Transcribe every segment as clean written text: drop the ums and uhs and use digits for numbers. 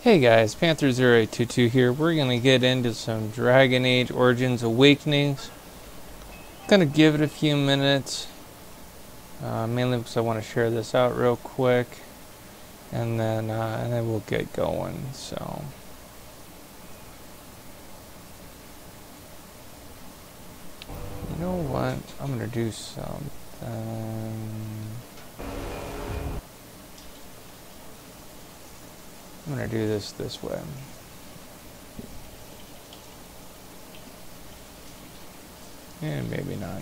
Hey guys, Panther0822 here. We're going to get into some Dragon Age Origins Awakenings. Going to give it a few minutes, mainly because I want to share this out real quick, and then we'll get going. So, you know what? I'm going to do something. I'm going to do this way. And maybe not.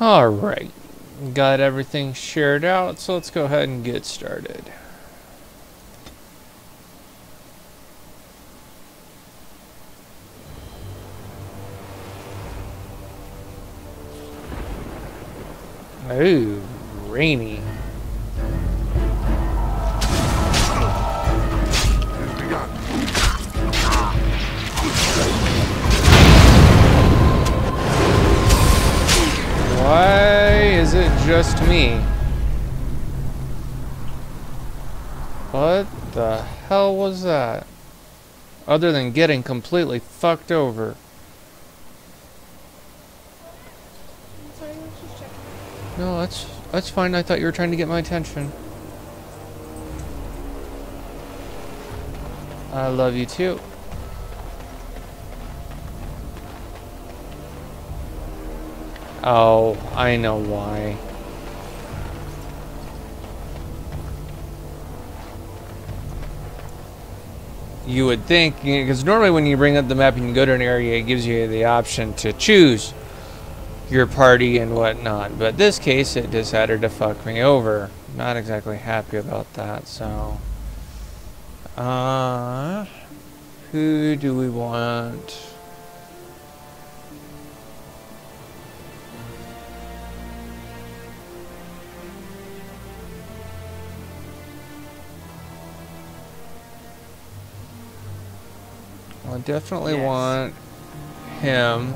Alright, got everything shared out, so let's go ahead and get started. Ooh, rainy. Why is it just me? What the hell was that? Other than getting completely fucked over. Sorry, I was just checking. No, that's fine. I thought you were trying to get my attention. I love you too. Oh, I know why. You would think, because normally when you bring up the map and you go to an area, it gives you the option to choose your party and whatnot. But this case, it decided to fuck me over. Not exactly happy about that, so... who do we want? I definitely want him.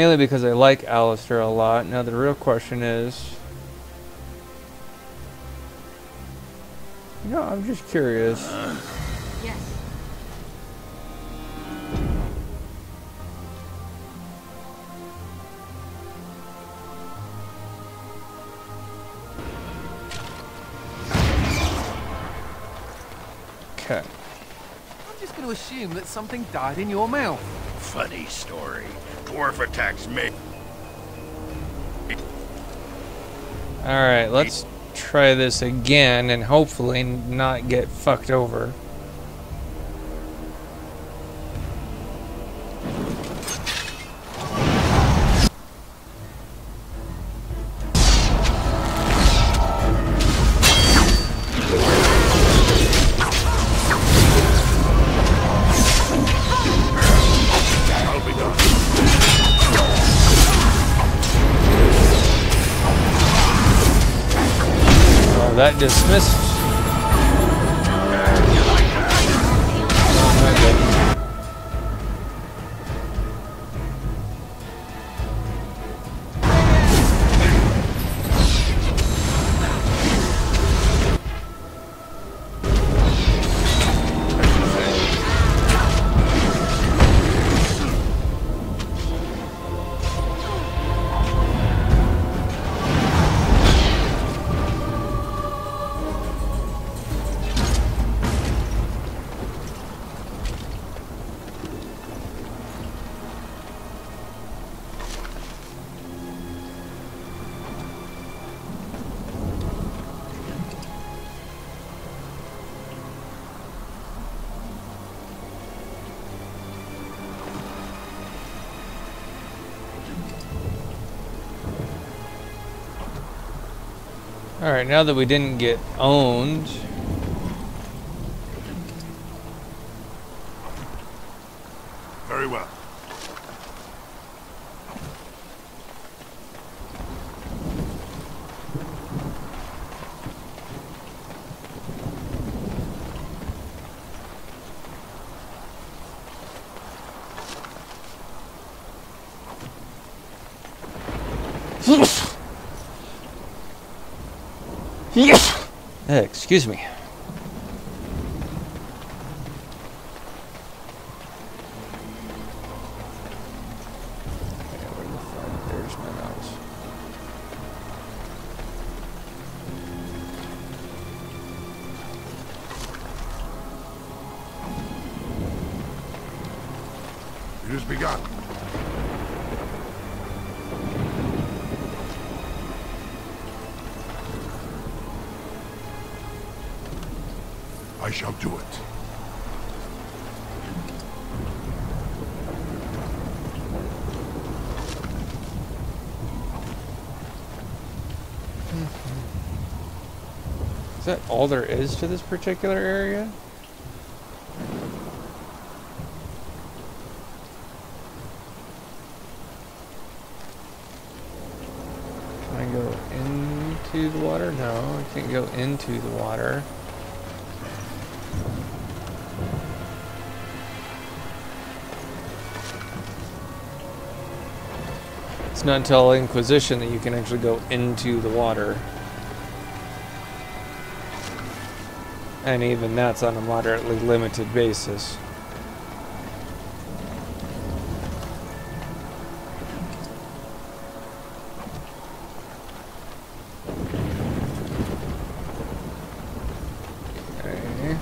Mainly because I like Alistair a lot. Now the real question is... You know, I'm just curious. Yes. Okay. I'm just going to assume that something died in your mouth. Funny story. Dwarf attacks me. Alright, let's try this again and hopefully not get fucked over. That dismissed. Alright, now that we didn't get owned. Very well. Excuse me. There's my mouse. It has begun. I shall do it. Is that all there is to this particular area? Can I go into the water? No, I can't go into the water. It's not until Inquisition that you can actually go into the water. And even that's on a moderately limited basis. Okay.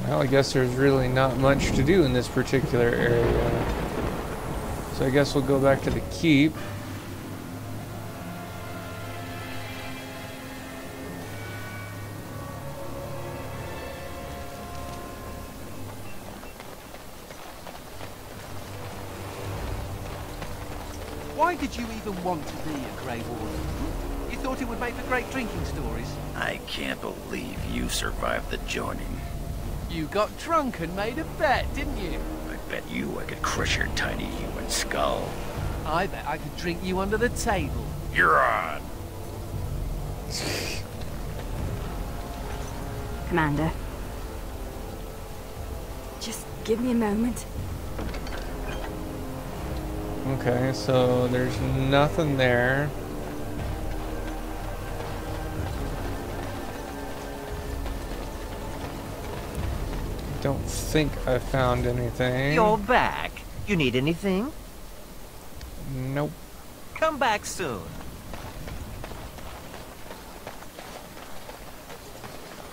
Well, I guess there's really not much to do in this particular area. So I guess we'll go back to the keep. Why did you even want to be a Grey Warden? You thought it would make for great drinking stories. I can't believe you survived the joining. You got drunk and made a bet, didn't you? I bet you I could crush your tiny human skull. I bet I could drink you under the table. You're on. Commander. Just give me a moment. Okay, so there's nothing there. Don't think I found anything. You're back. You need anything? Nope. Come back soon.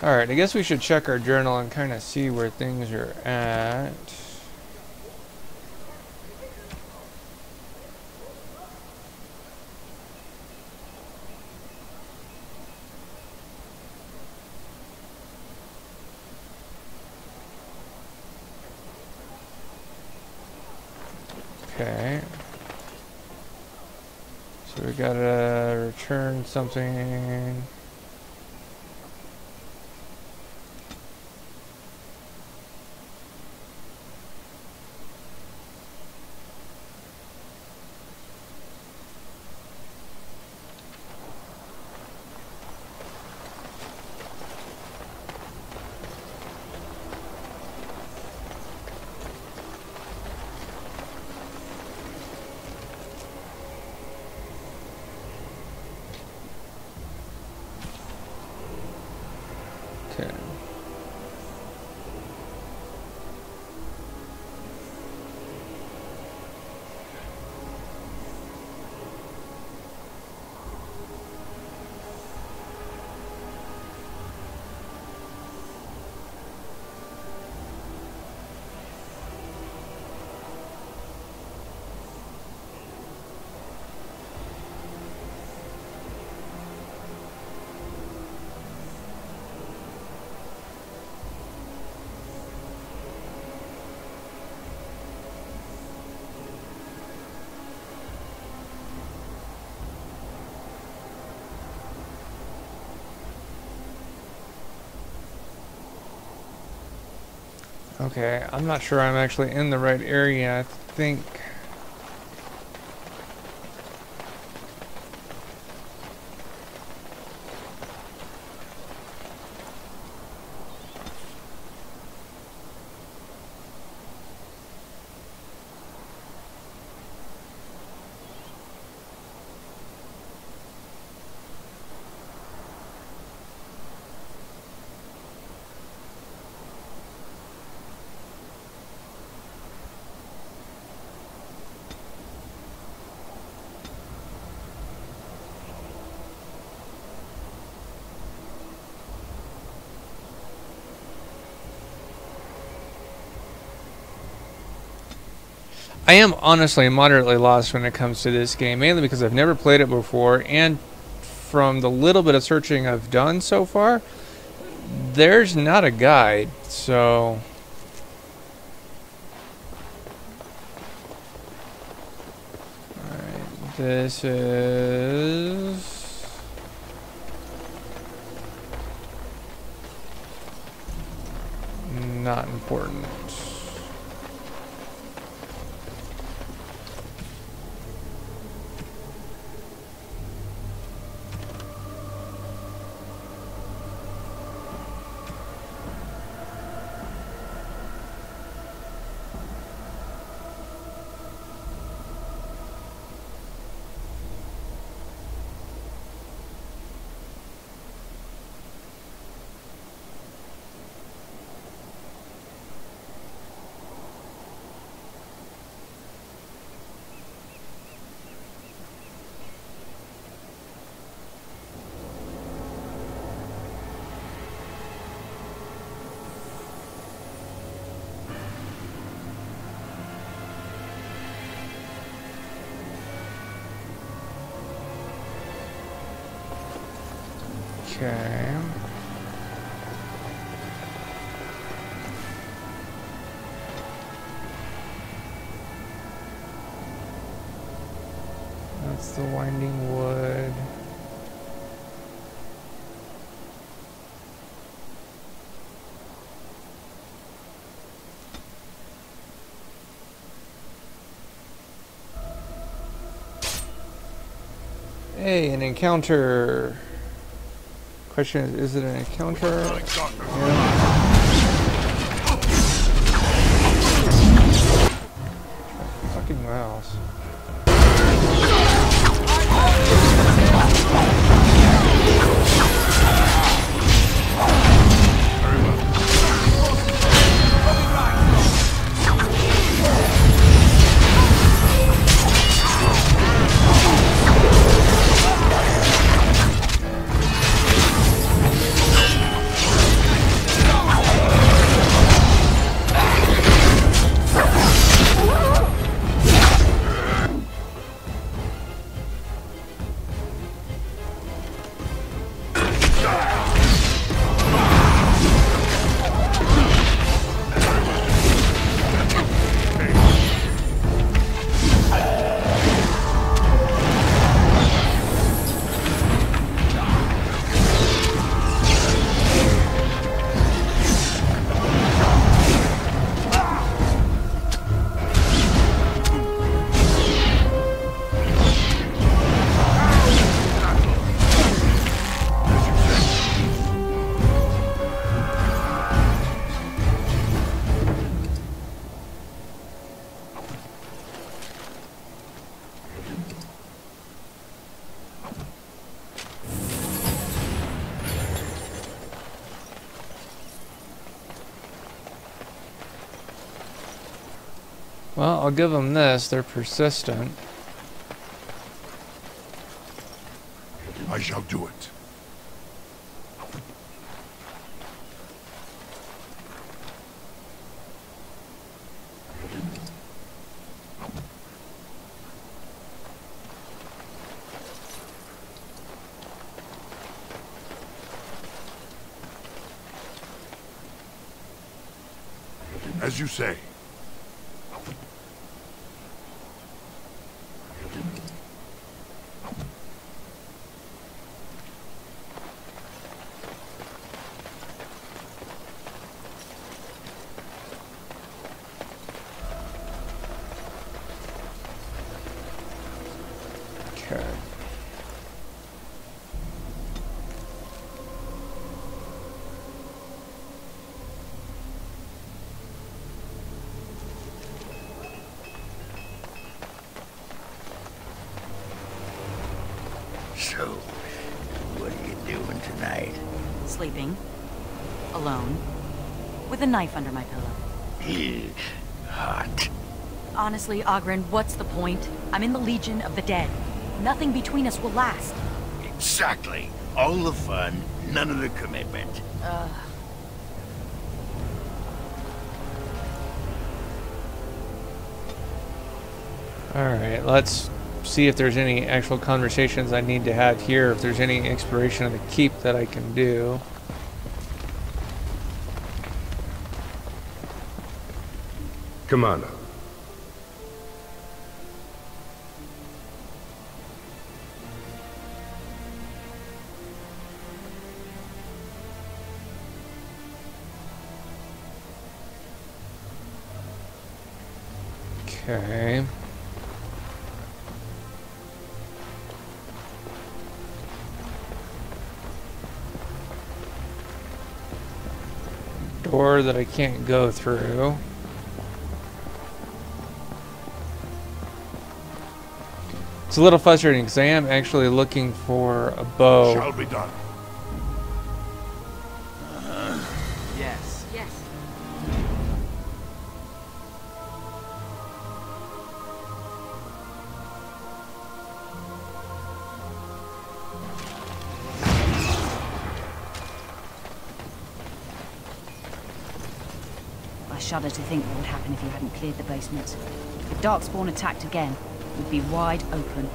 Alright, I guess we should check our journal and kind of see where things are at. Okay. So we gotta return something. Okay. Okay, I'm not sure I'm actually in the right area. I think... I am honestly moderately lost when it comes to this game, mainly because I've never played it before, and from the little bit of searching I've done so far, there's not a guide, so... Alright, this is... not important. Okay. That's the winding wood. Hey, an encounter. Question is it an encounter? Yeah. Fucking mouse. Well, I'll give them this. They're persistent. I shall do it. As you say. Okay. So, what are you doing tonight? Sleeping. Alone. With a knife under my pillow. Ew, hot. Honestly, Ogren, what's the point? I'm in the Legion of the Dead. Nothing between us will last. Exactly. All the fun, none of the commitment. Alright, let's see if there's any actual conversations I need to have here, if there's any exploration of the keep that I can do. Commander. Okay. Door that I can't go through. It's a little frustrating because I am actually looking for a bow. Shall be done. Yes. Yes. I shudder to think what would happen if you hadn't cleared the basement. If Darkspawn attacked again, we'd be wide open.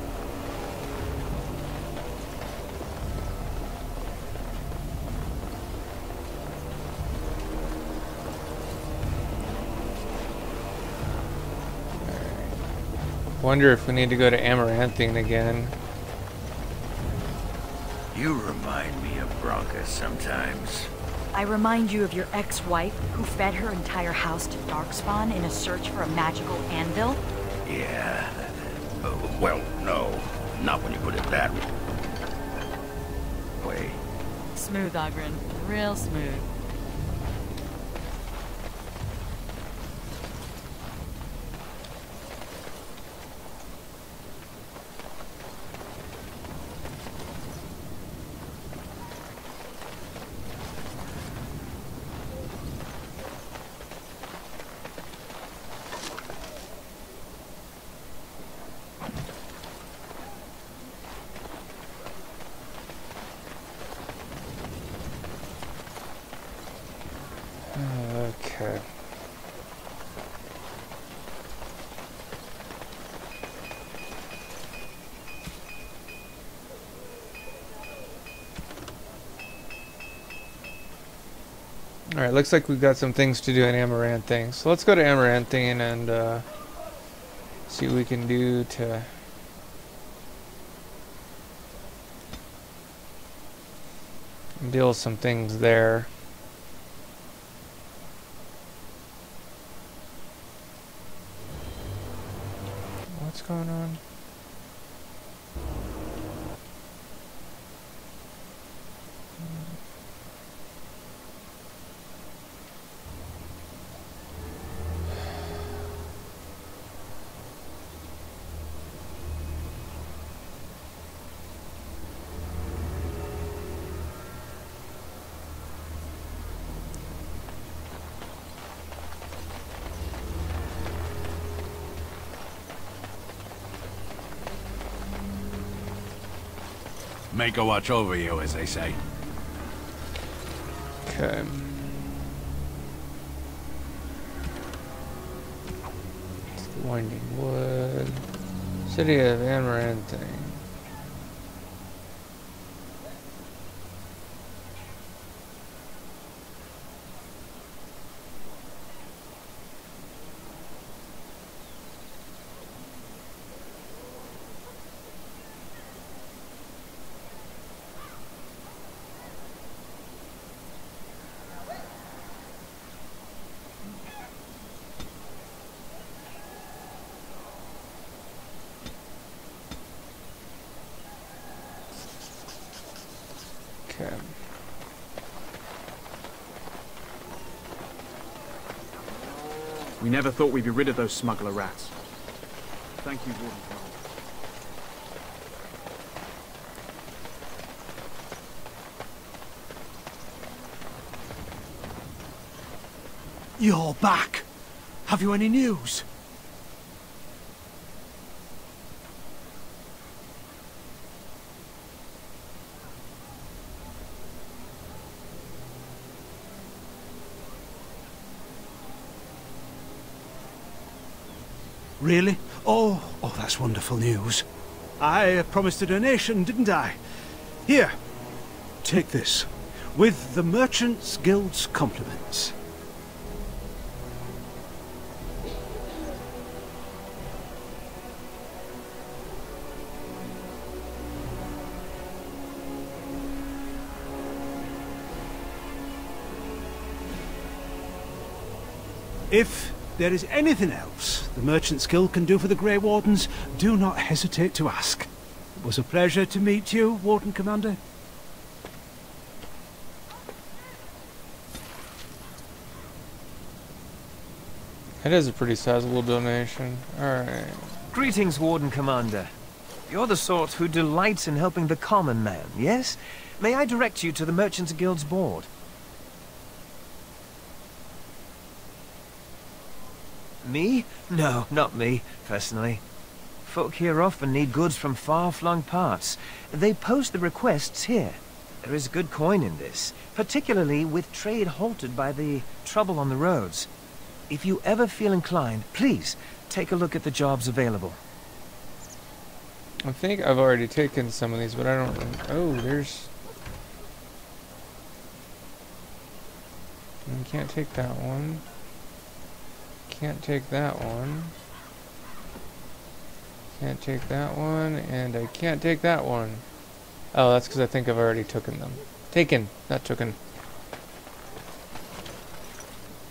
Wonder if we need to go to Amaranthine again. You remind me of Bronca sometimes. I remind you of your ex-wife who fed her entire house to Darkspawn in a search for a magical anvil? Yeah. Well, no. Not when you put it that way. Smooth, Ogren. Real smooth. Okay. Alright, looks like we've got some things to do in Amaranthine. So let's go to Amaranthine and see what we can do to deal with some things there. What's going on? Make a watch over you, as they say. Okay. It's the Winding Wood. City of Amaranthine. Okay. We never thought we'd be rid of those smuggler rats. Thank you, Warden. You're back. Have you any news? Really? Oh, that's wonderful news. I promised a donation, didn't I? Here, take this, with the Merchants Guild's compliments. If there is anything else the Merchants Guild can do for the Grey Wardens, do not hesitate to ask. It was a pleasure to meet you, Warden Commander. It is a pretty sizable donation. Alright. Greetings, Warden Commander. You're the sort who delights in helping the common man, yes? May I direct you to the Merchants Guild's board? Me? No, not me, personally. Folk here often need goods from far-flung parts. They post the requests here. There is good coin in this, particularly with trade halted by the trouble on the roads. If you ever feel inclined, please take a look at the jobs available. I think I've already taken some of these, but I don't... Oh, there's... You can't take that one. Can't take that one. Can't take that one, and I can't take that one. Oh, that's because I think I've already taken them. Taken, not taken.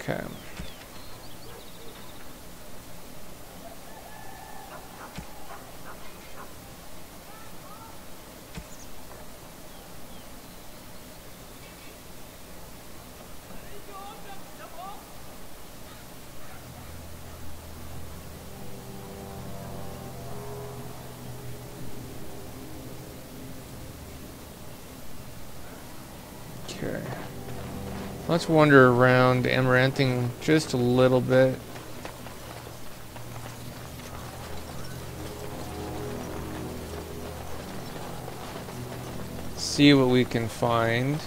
Okay. Okay. Let's wander around Amaranthine just a little bit. See what we can find.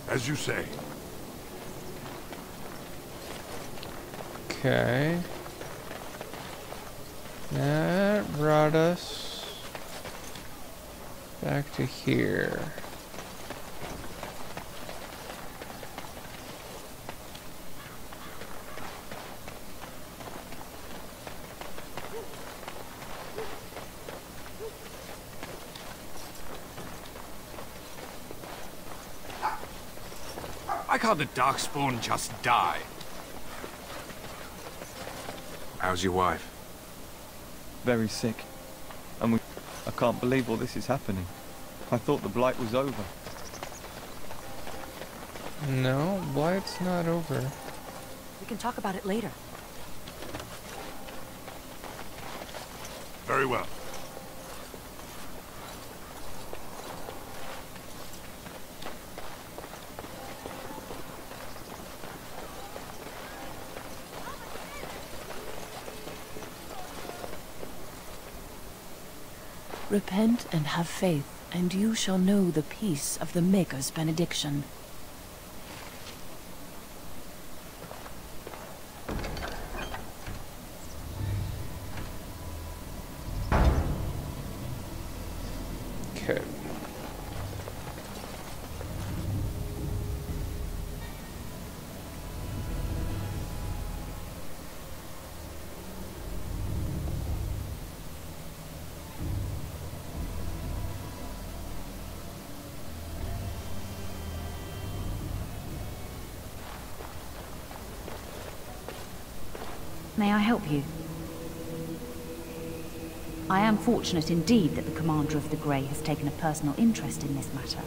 As you say. Okay. That brought us back to here. Why can't the Darkspawn just die? How's your wife? Very sick. And I can't believe all this is happening. I thought the blight was over. No, blight's not over. We can talk about it later. Very well. Repent and have faith, and you shall know the peace of the Maker's benediction. Okay. May I help you? I am fortunate indeed that the commander of the Grey has taken a personal interest in this matter.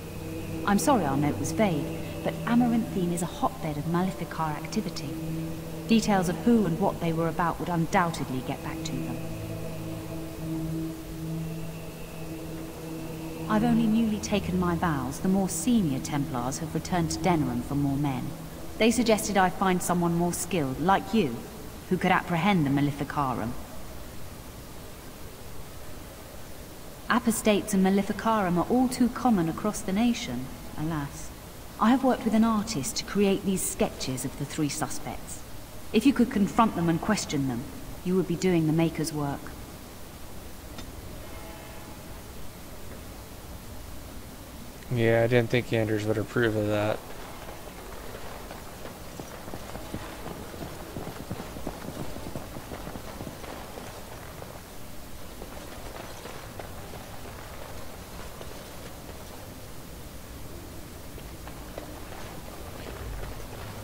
I'm sorry our note was vague, but Amaranthine is a hotbed of Maleficar activity. Details of who and what they were about would undoubtedly get back to them. I've only newly taken my vows. The more senior Templars have returned to Denerim for more men. They suggested I find someone more skilled, like you, who could apprehend the Maleficarum. Apostates and Maleficarum are all too common across the nation, alas. I have worked with an artist to create these sketches of the three suspects. If you could confront them and question them, you would be doing the Maker's work. Yeah, I didn't think Anders would approve of that.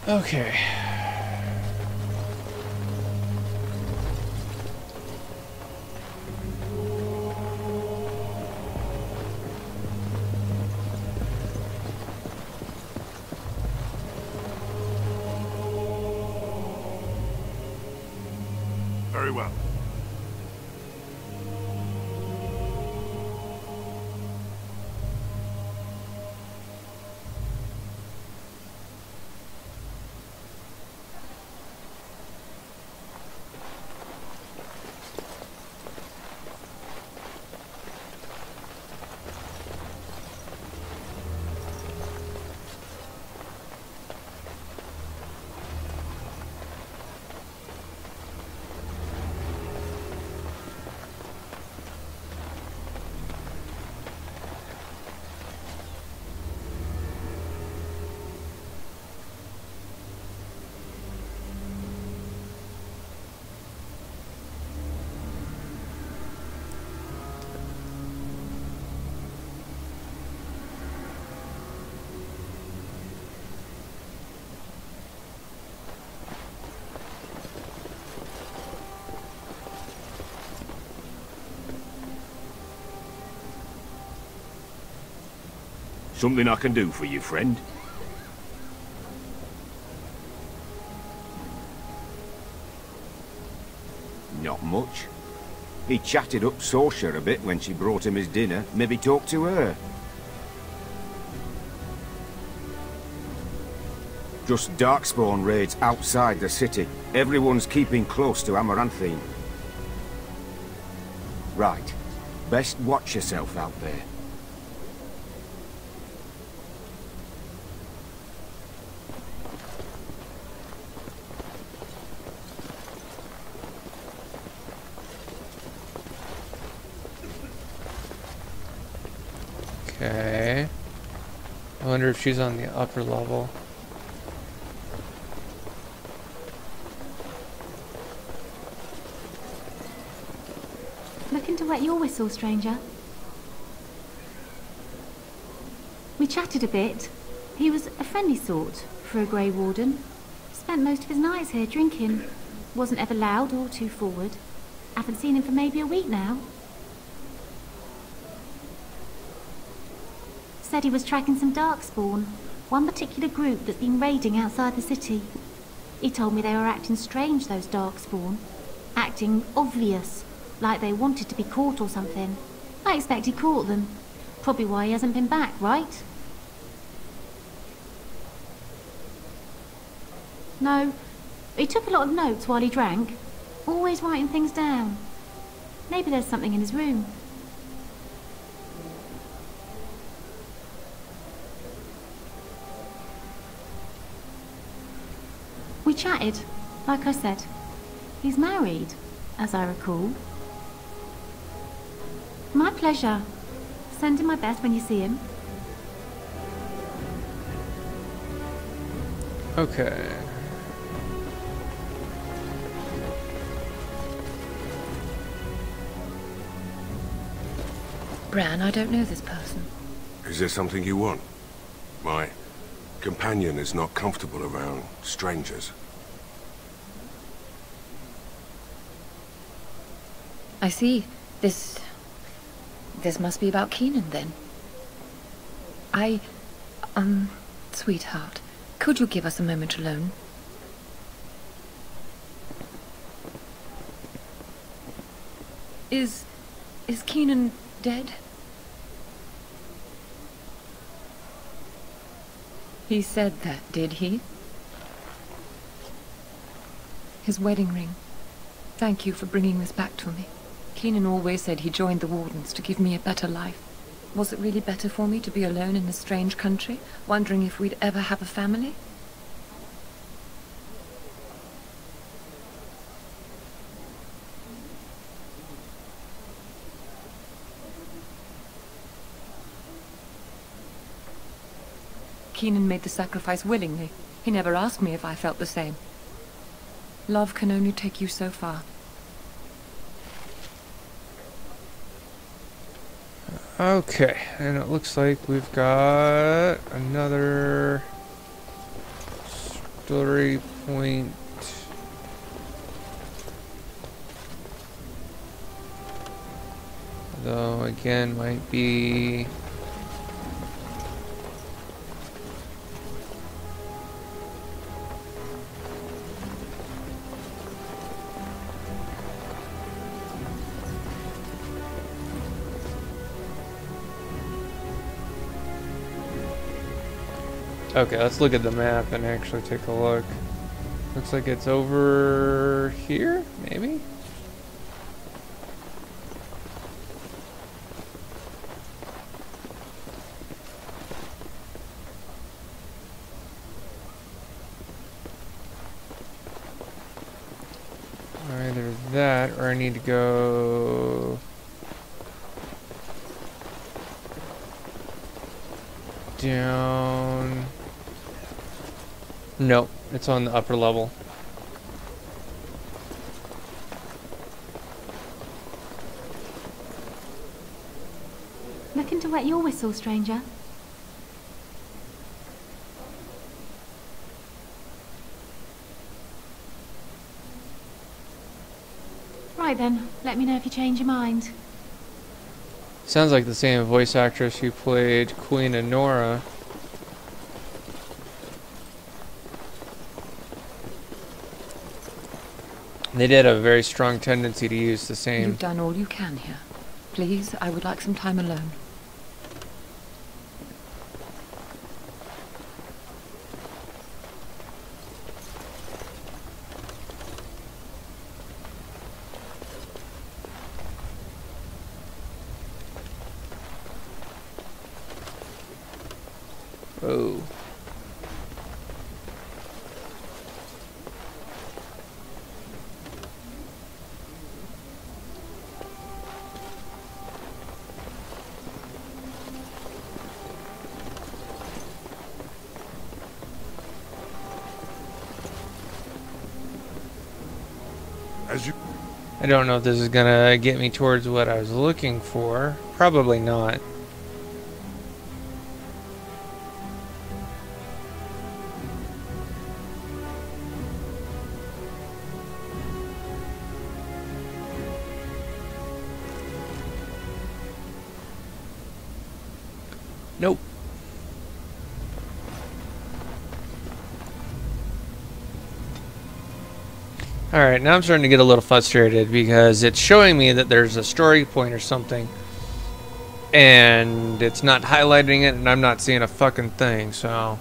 Okay. Very well. Something I can do for you, friend? Not much. He chatted up Sorsha a bit when she brought him his dinner. Maybe talked to her. Just darkspawn raids outside the city. Everyone's keeping close to Amaranthine. Right. Best watch yourself out there. Okay. I wonder if she's on the upper level. Looking to wet your whistle, stranger? We chatted a bit. He was a friendly sort for a Grey Warden. Spent most of his nights here drinking. Wasn't ever loud or too forward. Haven't seen him for maybe a week now. Said he was tracking some Darkspawn, one particular group that's been raiding outside the city. He told me they were acting strange, those Darkspawn. Acting obvious, like they wanted to be caught or something. I expect he caught them. Probably why he hasn't been back, right? No, he took a lot of notes while he drank. Always writing things down. Maybe there's something in his room. We chatted, like I said. He's married, as I recall. My pleasure. Send him my best when you see him. Okay. Bran, I don't know this person. Is there something you want? My companion is not comfortable around strangers. I see. This must be about Keenan, then. Sweetheart, could you give us a moment alone? Is Keenan dead? He said that, did he? His wedding ring. Thank you for bringing this back to me. Keenan always said he joined the Wardens to give me a better life. Was it really better for me to be alone in a strange country, wondering if we'd ever have a family? Keenan made the sacrifice willingly. He never asked me if I felt the same. Love can only take you so far. Okay, and it looks like we've got another story point. Though, again, might be... Okay, let's look at the map and actually take a look. Looks like it's over here, maybe? Either that, or I need to go... down... Nope, it's on the upper level. Looking to wet your whistle, stranger? Right then, let me know if you change your mind. Sounds like the same voice actress who played Queen Honora. They did have a very strong tendency to use the same. You've done all you can here. Please, I would like some time alone. Oh. I don't know if this is gonna get me towards what I was looking for. Probably not. Nope. Alright, now I'm starting to get a little frustrated because it's showing me that there's a story point or something and it's not highlighting it and I'm not seeing a fucking thing, so...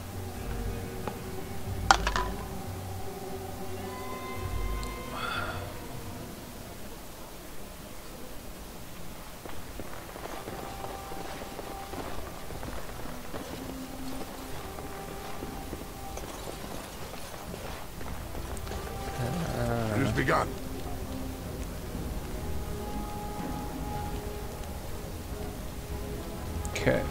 It has begun. Okay.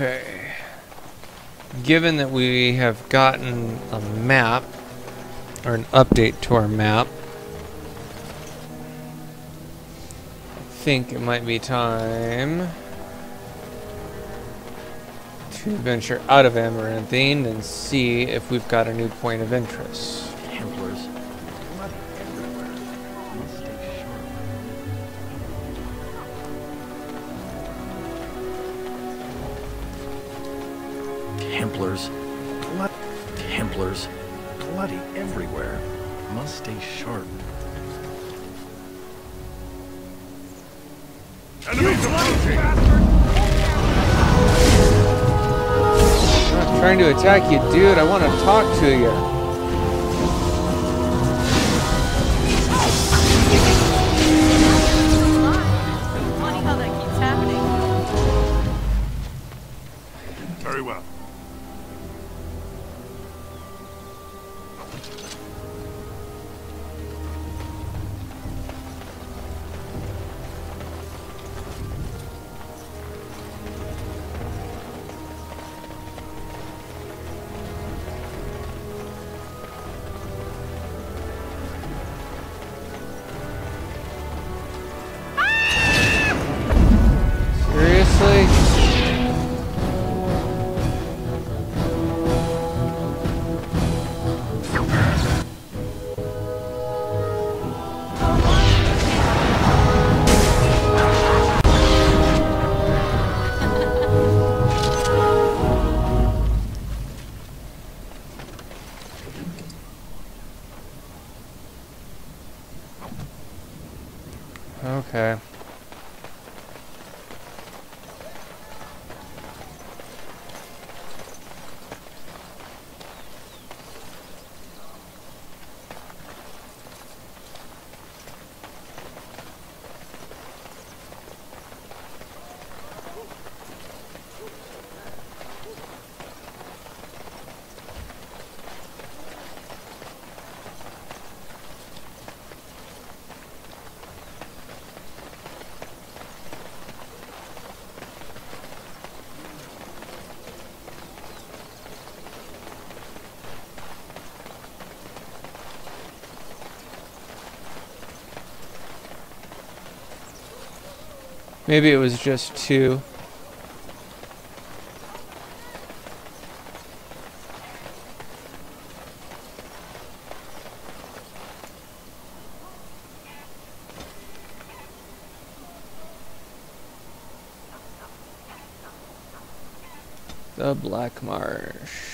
Okay. Given that we have gotten a map, or an update to our map, I think it might be time to venture out of Amaranthine and see if we've got a new point of interest. Templars. Templars. Templars. Bloody everywhere. Must stay sharp. Enemies approaching! I'm not trying to attack you, dude. I want to talk to you. Funny how that keeps happening. Very well. Seriously? Okay. Maybe it was just 2. The Black Marsh.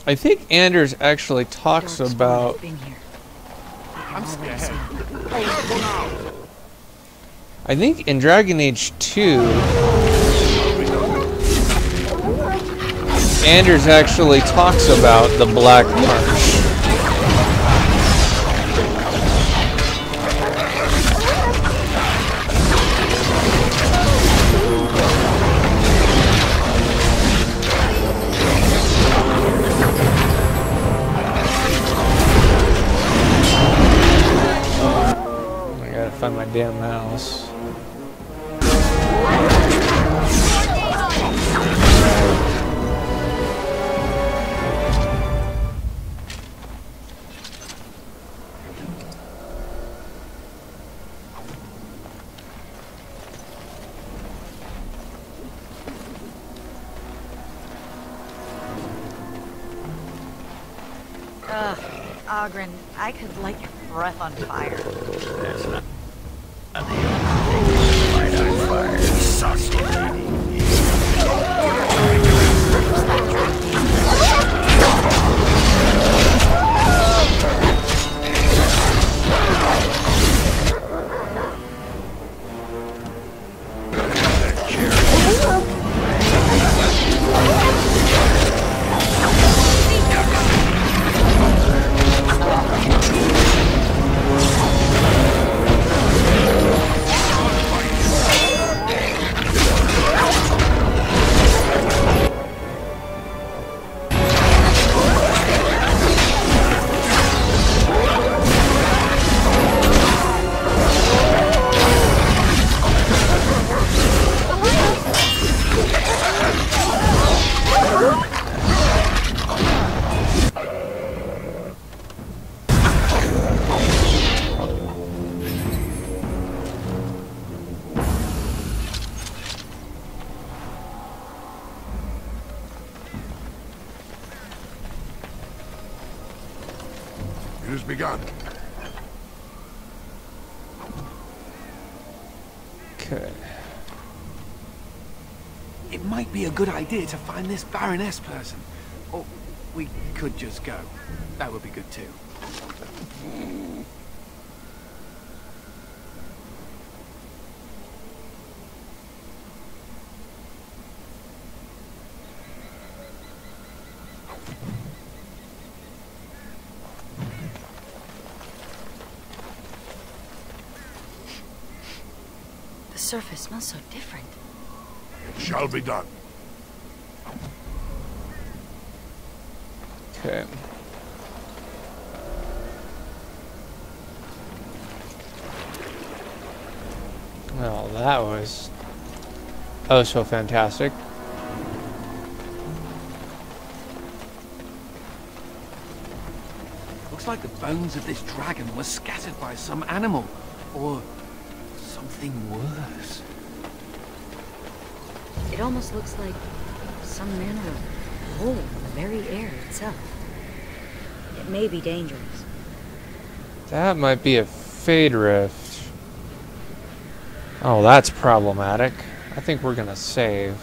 I think Anders actually talks about... I'm scared. I think in Dragon Age 2, Anders actually talks about the Black Marsh. Find my damn mouse. Ogren, I could light your breath on fire. That's not light on fire. Sausage. It has begun. Okay. It might be a good idea to find this Baroness person. Or we could just go. That would be good too. The surface smells so different. It shall be done. Okay. Well, that was oh so fantastic. Looks like the bones of this dragon were scattered by some animal. Or something worse. It almost looks like some manner of hole in the very air itself. It may be dangerous. That might be a fade rift. Oh, that's problematic. I think we're gonna save.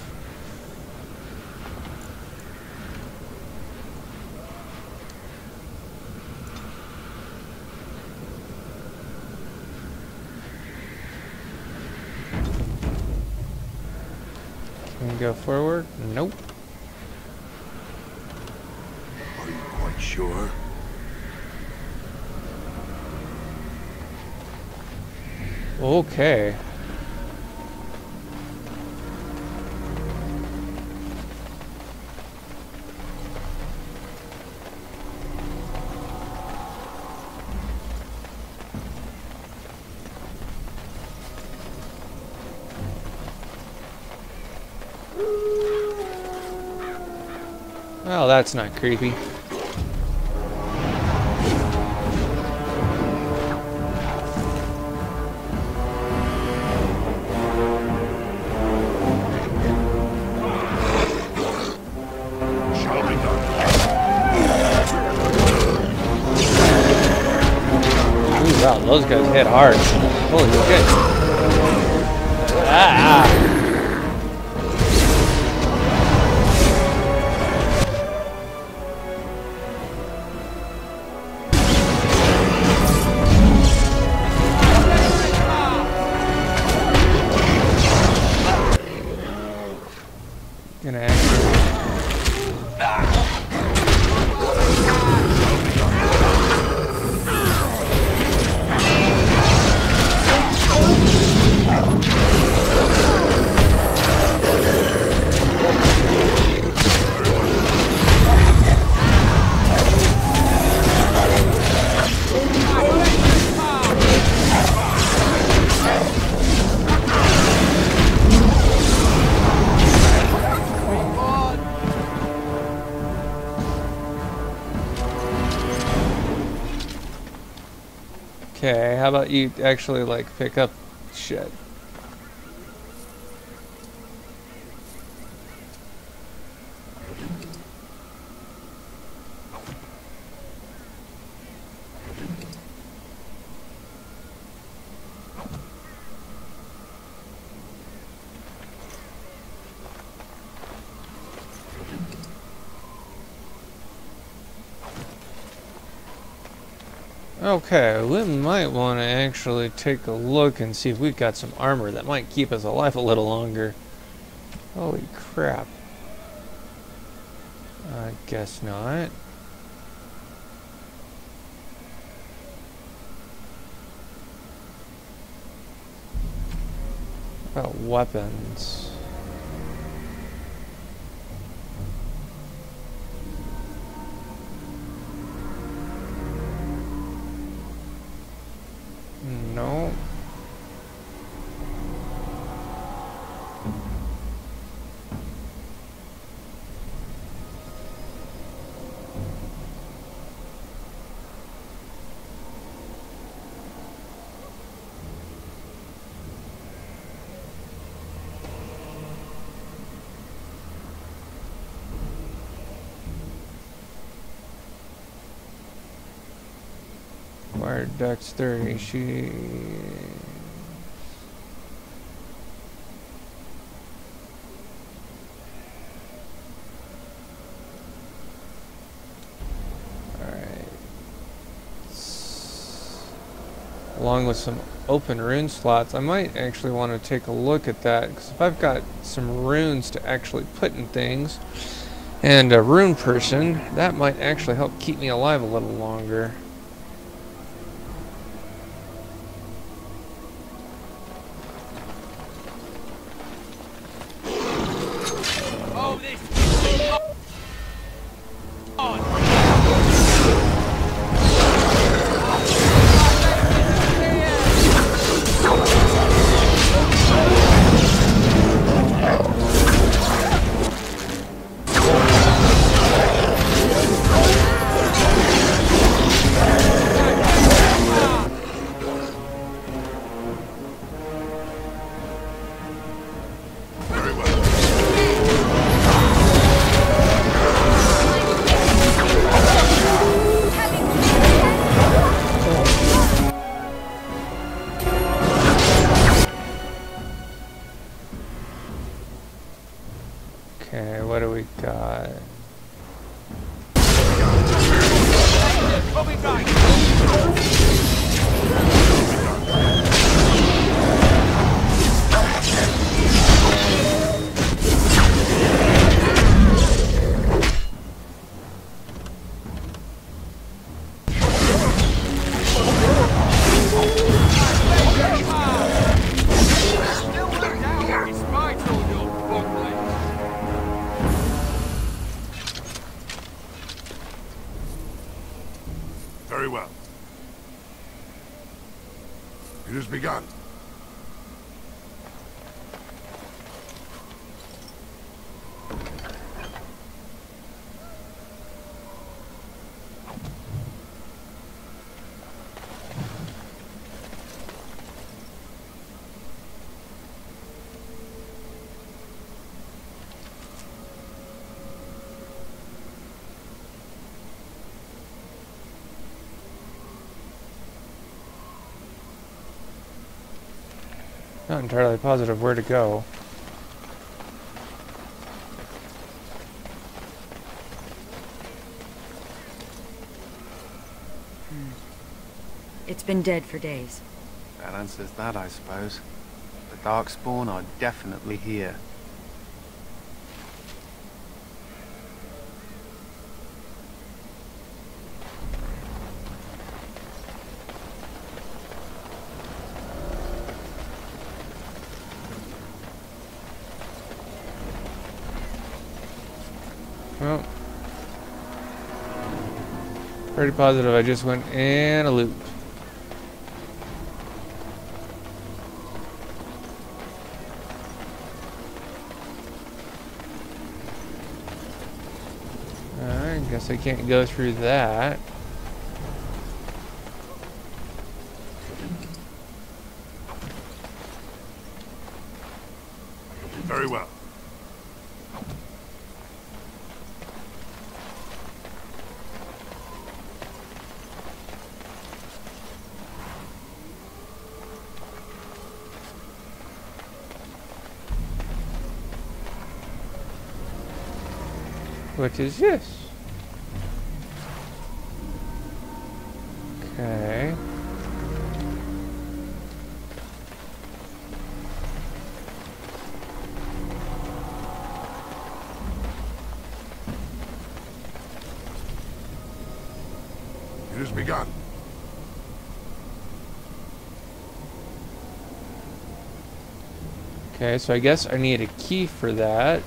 Can we go forward? Nope. Are you quite sure? Okay. Well, that's not creepy. Ooh, wow, those guys hit hard. Holy shit. Ah! Gonna actually... Okay, how about you actually, like, pick up shit? Okay, we might want to actually take a look and see if we've got some armor that might keep us alive a little longer. Holy crap. I guess not. What about weapons? No. Acquired dexterity. She. Along with some open rune slots. I might actually want to take a look at that, because if I've got some runes to actually put in things and a rune person, that might actually help keep me alive a little longer. Okay, what do we got? has begun. Not entirely positive where to go. It's been dead for days. That answers that, I suppose. The Darkspawn are definitely here. Well, pretty positive I just went in a loop. I guess I can't go through that. Very well. What is this? Okay. It has begun. Okay, so I guess I need a key for that.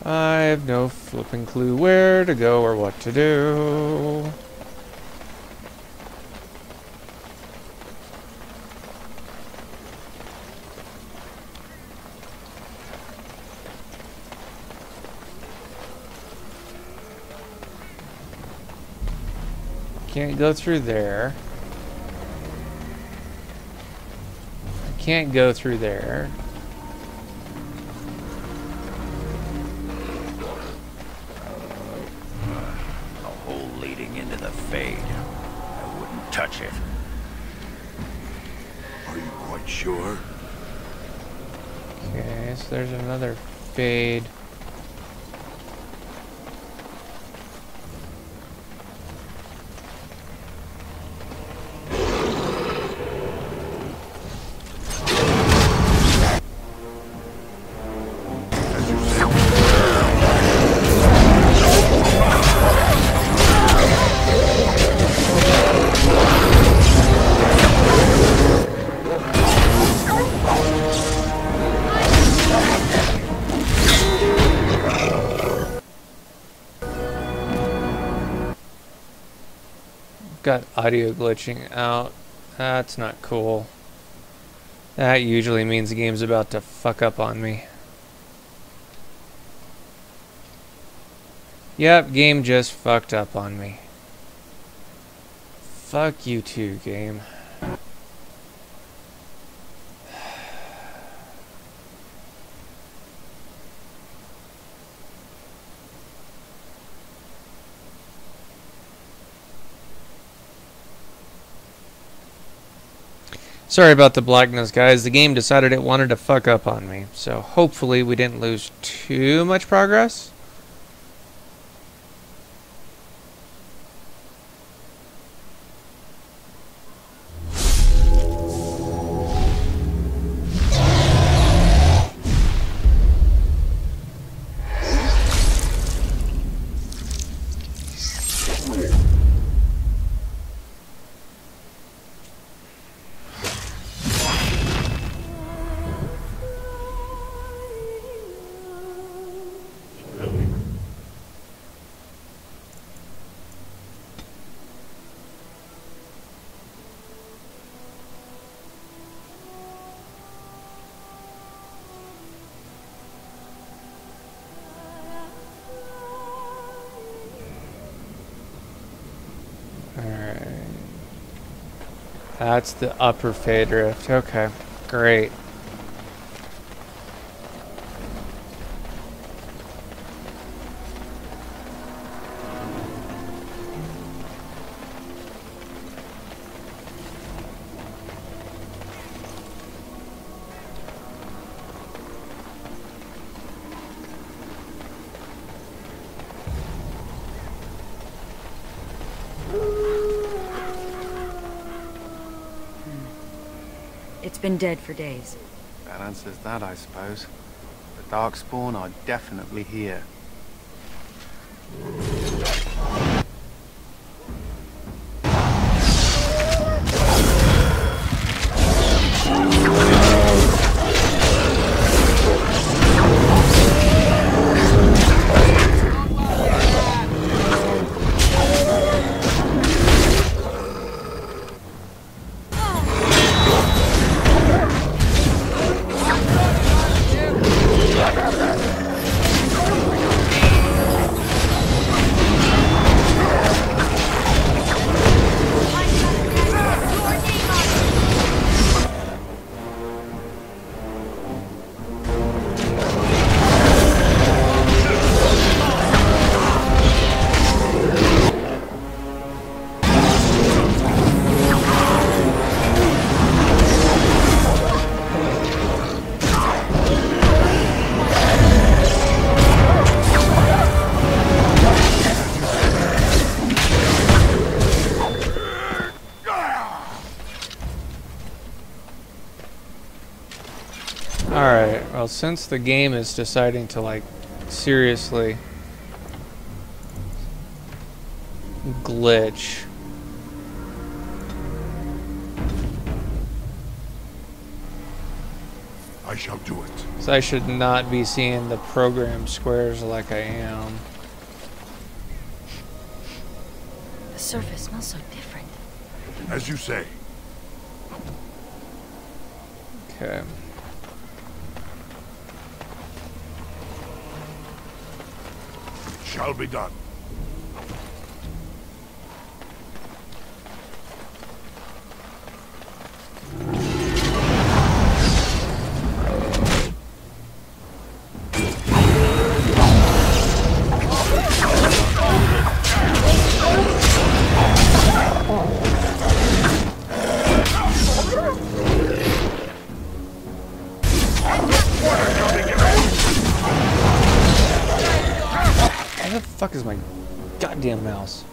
I have no flipping clue where to go or what to do. Can't go through there. I can't go through there. Touch it. Are you quite sure? Okay, so there's another fade. got audio glitching out. That's not cool. That usually means the game's about to fuck up on me. Yep, game just fucked up on me. Fuck you too, game. Sorry about the blackness, guys. The game decided it wanted to fuck up on me. So hopefully we didn't lose too much progress. Alright. That's the upper fade rift. Okay, great. It's been dead for days. That answers that, I suppose. The Darkspawn are definitely here. Alright, well, since the game is deciding to, like, seriously glitch, I shall do it. so I should not be seeing the program squares like I am. The surface smells so different. As you say. Okay. Shall be done. Where the fuck is my goddamn mouse?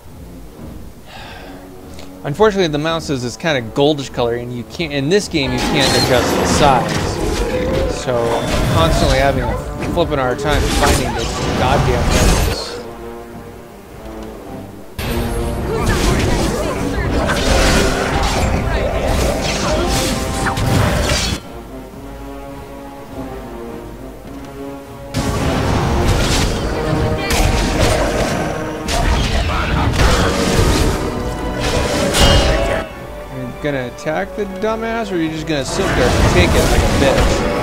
Unfortunately, the mouse is this kind of goldish color, and you can't. In this game, you can't adjust the size. So I'm constantly having a flipping hard time finding this goddamn mouse. gonna attack the dumbass, or are you just gonna sit there and take it like a bitch?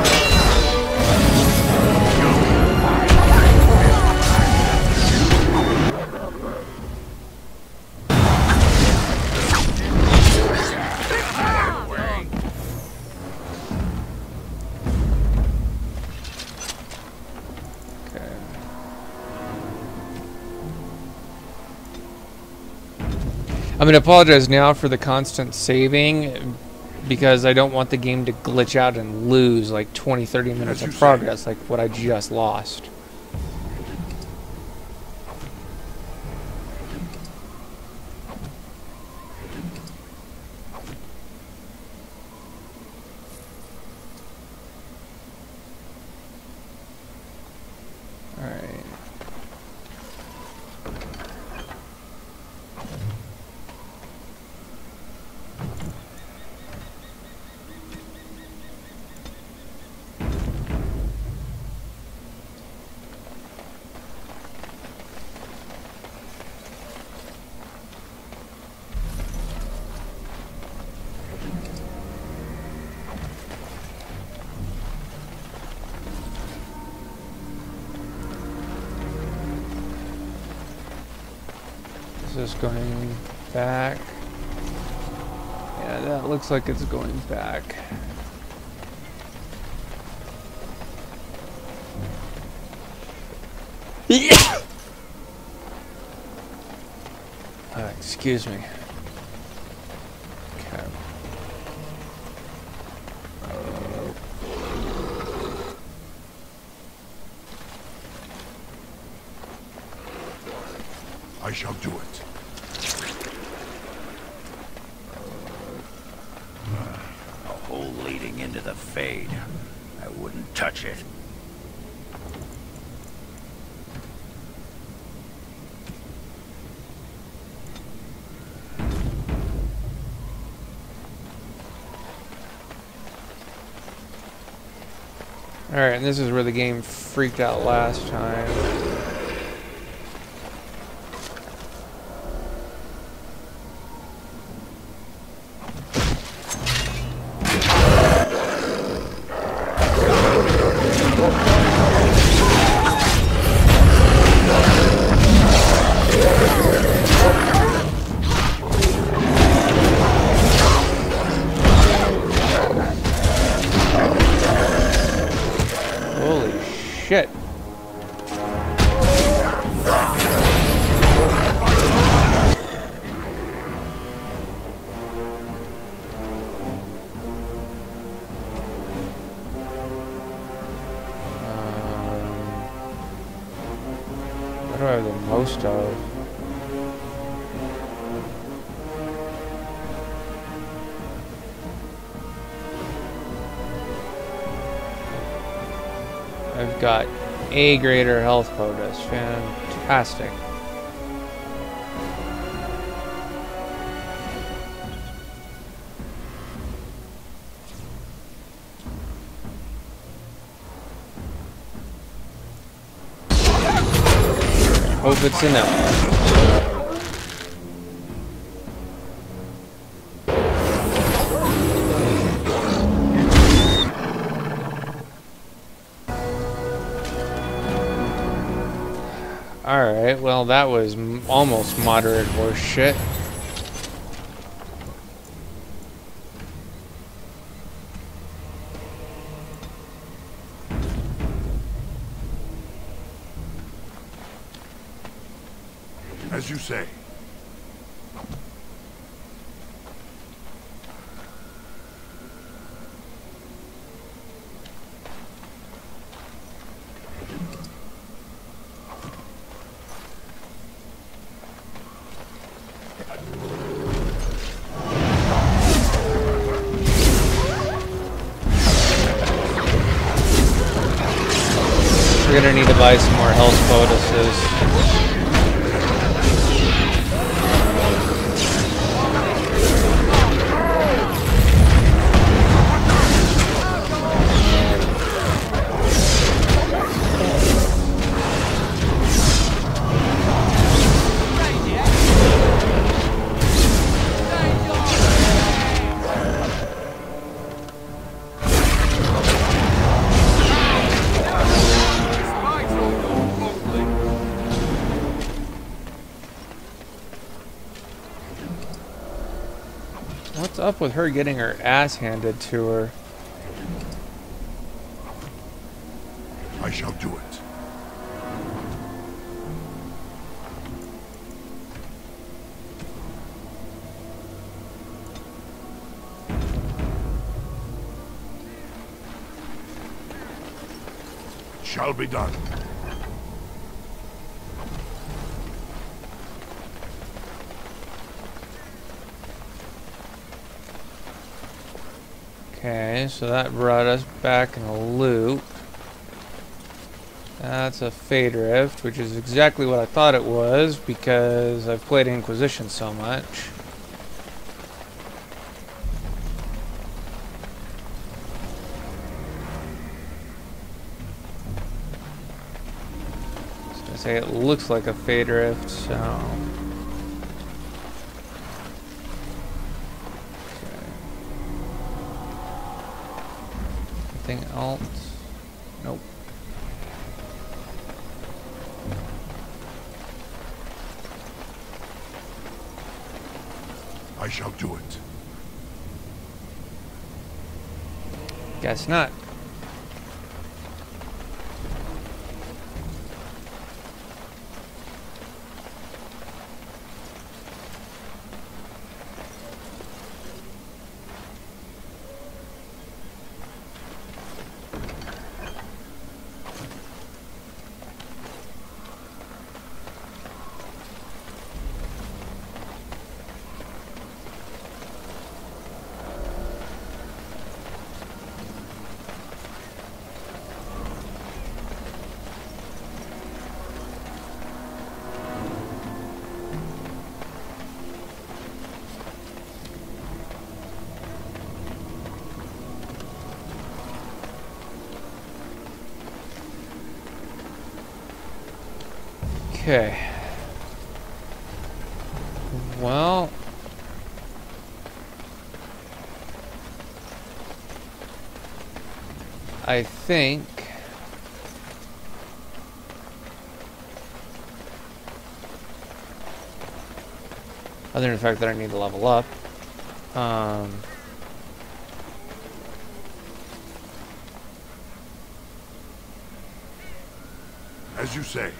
I'm going to apologize now for the constant saving because I don't want the game to glitch out and lose like 20-30 minutes of progress like what I just lost. Alright. Is this going back? Yeah, that looks like it's going back. Excuse me. Okay. I shall do it. A hole leading into the Fade. I wouldn't touch it. Alright, and this is where the game freaked out last time. Shit. What do I have the most of? I've got a greater health bonus. Fantastic. Hope it's enough. Alright, well that was almost moderate horse shit. As you say. We're gonna need to buy some more health bonuses. What's up with her getting her ass handed to her? I shall do it. Shall be done. Okay, so that brought us back in a loop. That's a Fade Rift, which is exactly what I thought it was because I've played Inquisition so much. I was gonna say it looks like a Fade Rift, so. Anything else? Nope. I shall do it. Guess not. Okay. Well, I think other than the fact that I need to level up, as you say.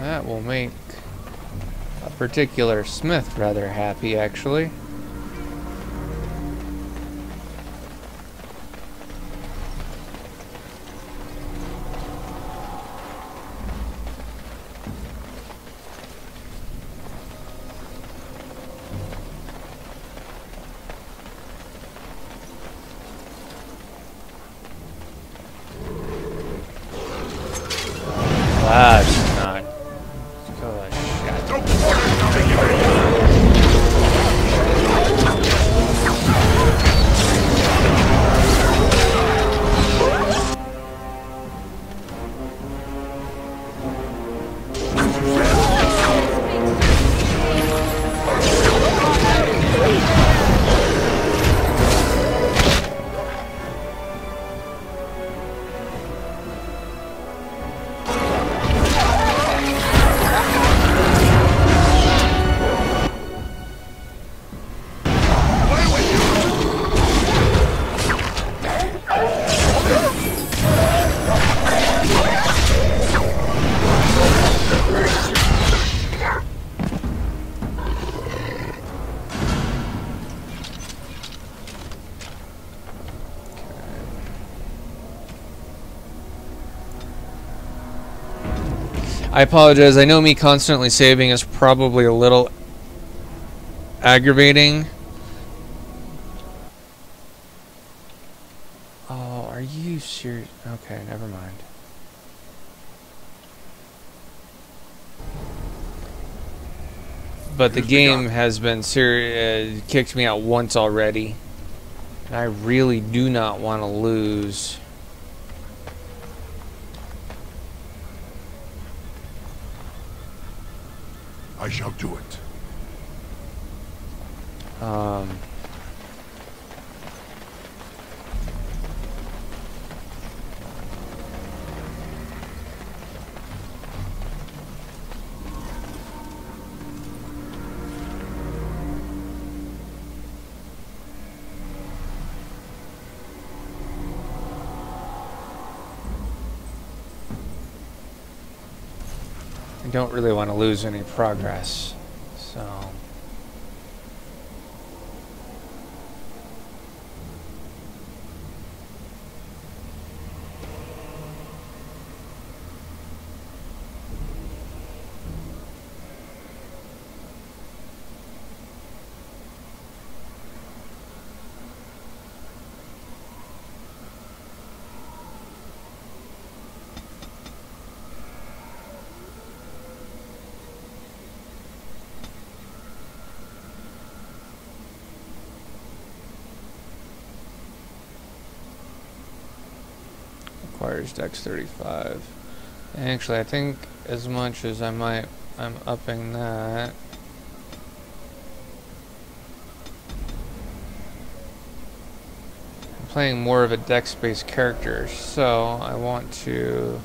that will make a particular smith rather happy, actually. Wow, she's not. Oh, I apologize. I know me constantly saving is probably a little aggravating. Oh, are you serious? Okay, never mind. But the game has been kicked me out once already. And I really do not want to lose. I shall do it. I don't really want to lose any progress, so... Requires Dex 35. Actually, I think as much as I'm upping that. I'm playing more of a Dex-based character, so I want to...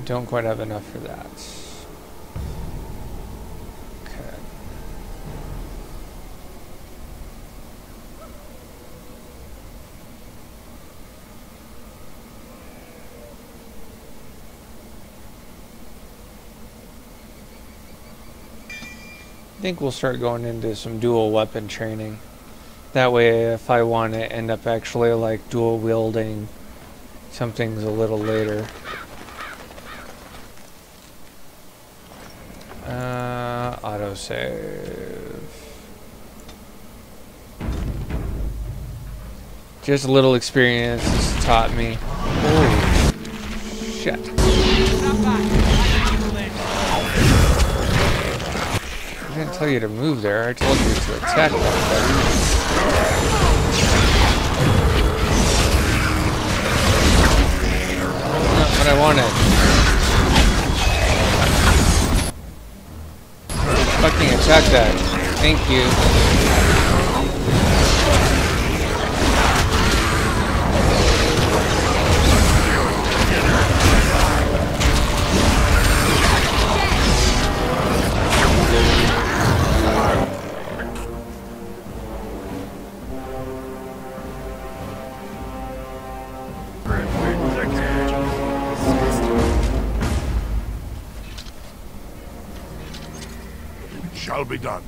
Don't quite have enough for that. Okay. I think we'll start going into some dual weapon training. That way, if I want to end up actually like dual wielding some things a little later. Autosave. Just a little experience has taught me. Holy shit. I didn't tell you to move there. I told you to attack that. Not what I wanted. Fucking attack that. Thank you. Shall be done.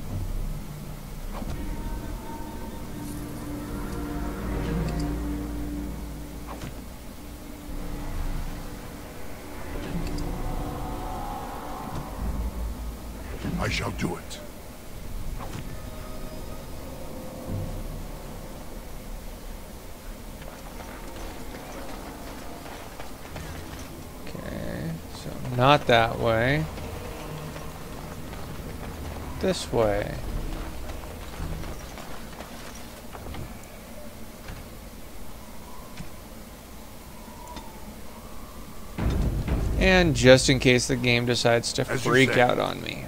I shall do it. Okay, so not that way. This way. And just in case the game decides to freak out on me.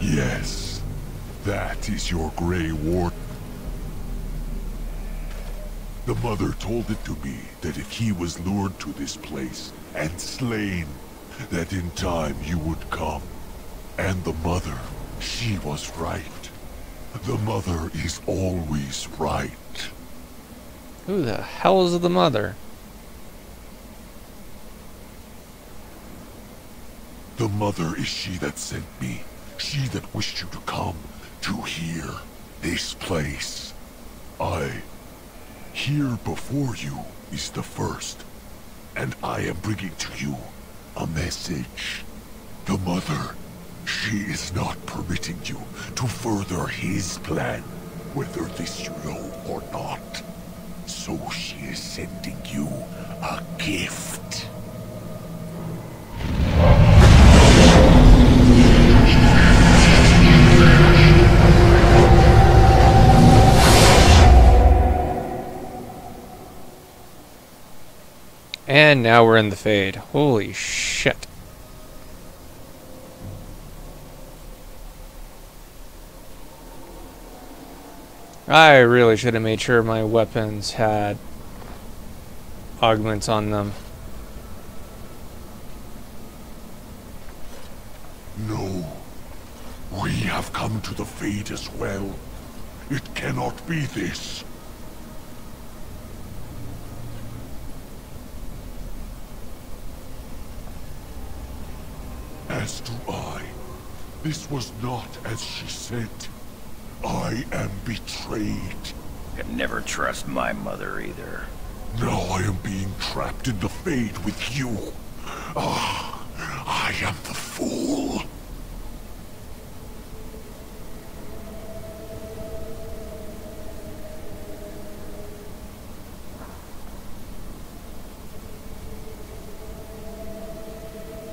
Yes, that is your Grey Warden. The Mother told it to me that if he was lured to this place and slain, that in time you would come. And the Mother, she was right. The Mother is always right. Who the hell is the Mother? The Mother is she that sent me. She that wished you to come to here, this place. Here before you is the first, and I am bringing to you a message. The Mother, she is not permitting you to further his plan, whether this you know or not. So she is sending you a gift. And now we're in the Fade. Holy shit. I really should have made sure my weapons had augments on them. No. We have come to the Fade as well. It cannot be this. As do I. This was not as she said. I am betrayed. Could never trust my mother either. Now I am being trapped in the Fade with you. Ah, I am the fool.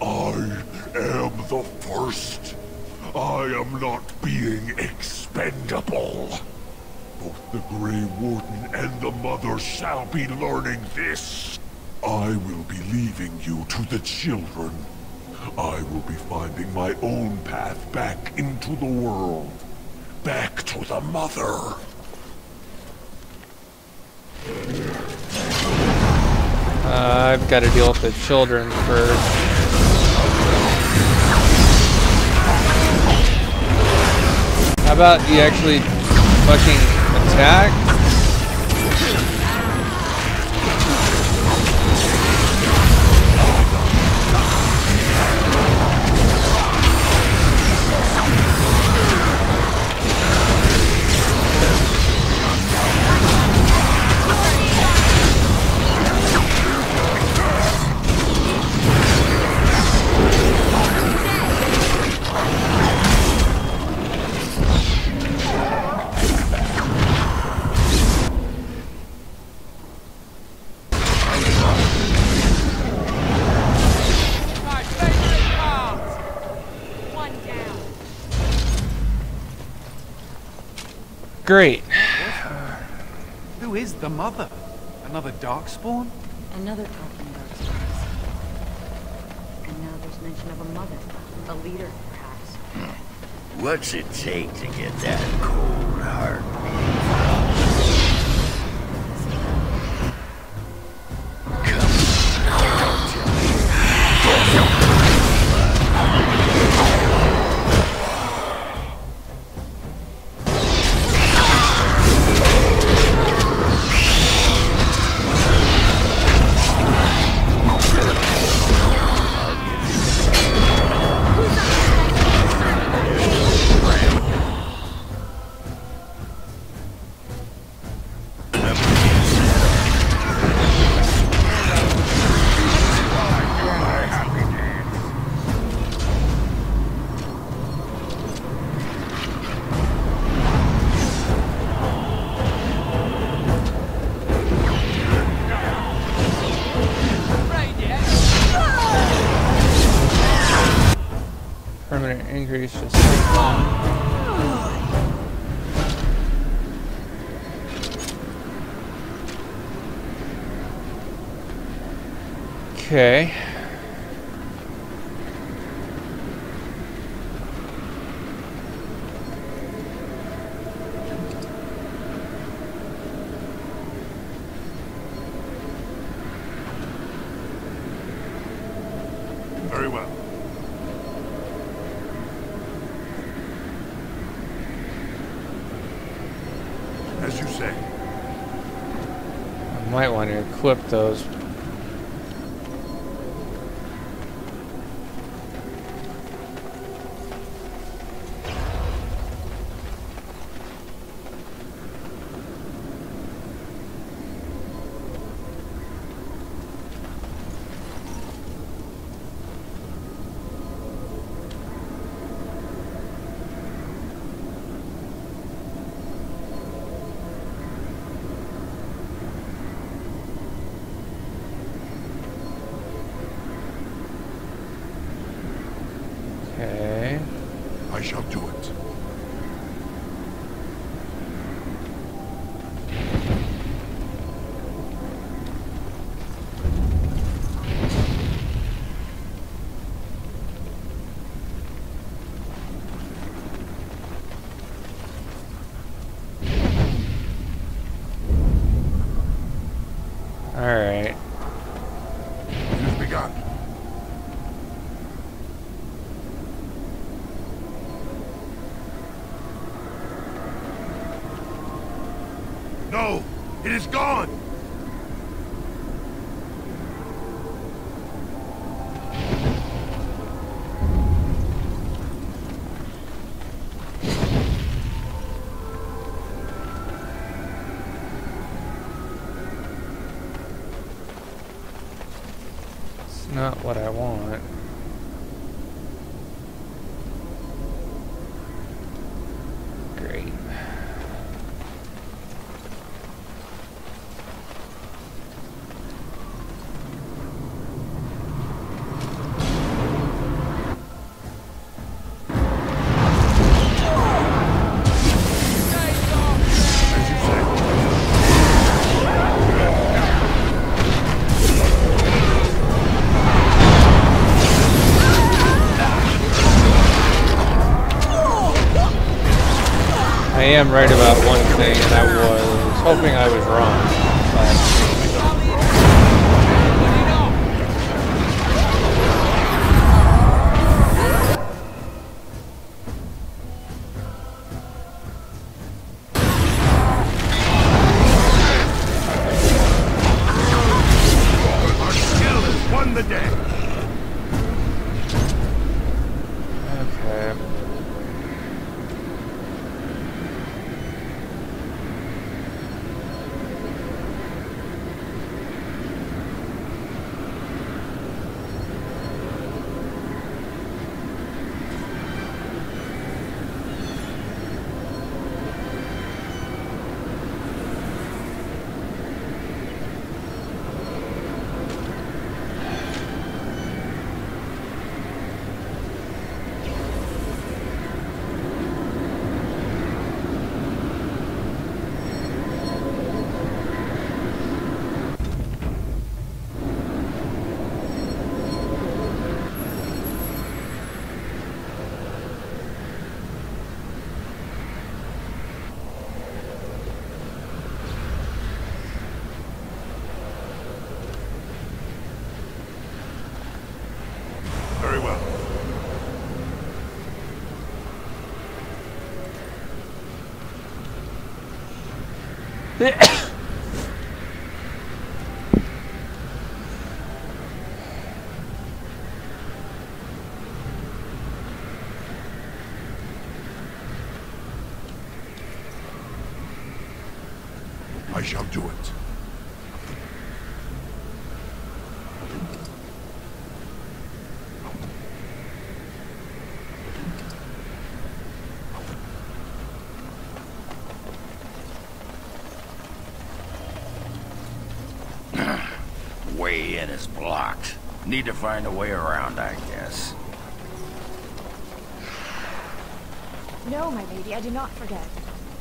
I am the first. I am not being expendable. Both the Grey Warden and the Mother shall be learning this. I will be leaving you to the children. I will be finding my own path back into the world. Back to the Mother. I've got to deal with the children first. How about you actually fucking attack? Great. Who is the Mother? Another Darkspawn? Another talking Darkspawn. And now there's mention of a mother. A leader, perhaps. What's it take to get that cold heart? Permanent increase to cyclone. Okay. Very well. As you say. I might want to equip those. Okay. I shall do it. Alright. It has begun. No! It is gone! It's not what I want. Great. I am right about one thing, and I was hoping I was wrong. Our skill has won the day! Okay. Very well. I shall do it. Way in is blocked. Need to find a way around, I guess. No, my lady, I do not forget.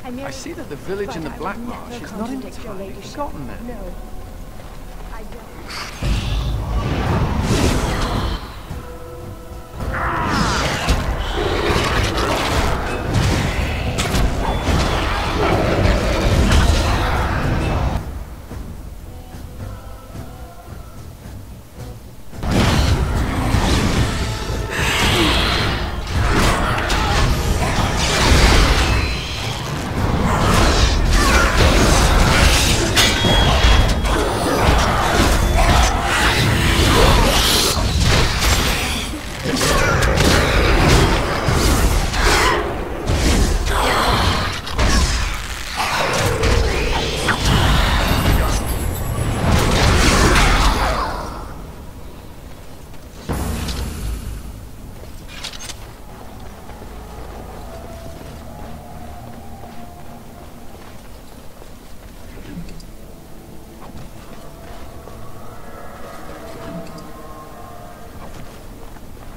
I see that the village in the Black Marsh is not entirely forgotten then. No. I don't.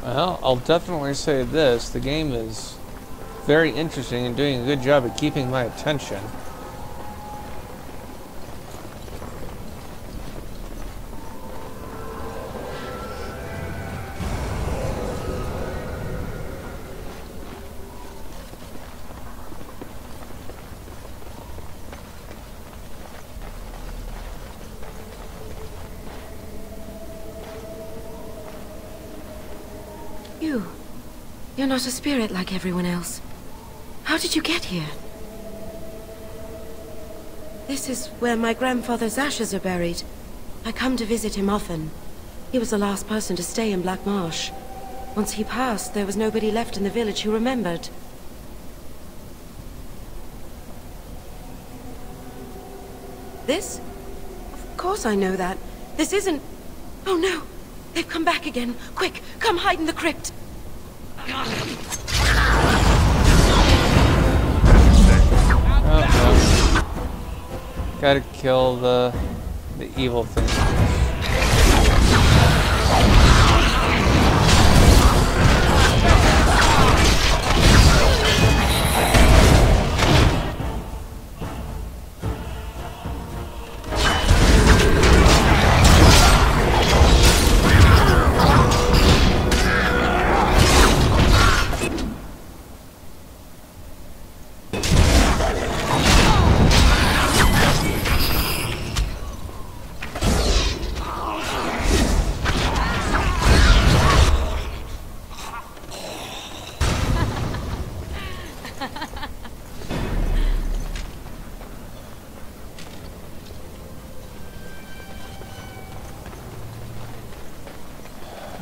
Well, I'll definitely say this. The game is very interesting and doing a good job at keeping my attention. You're not a spirit like everyone else. How did you get here? This is where my grandfather's ashes are buried. I come to visit him often. He was the last person to stay in Black Marsh. Once he passed, there was nobody left in the village who remembered. This? Of course I know that. This isn't... Oh no! They've come back again! Quick, come hide in the crypt! Gotta kill the evil thing.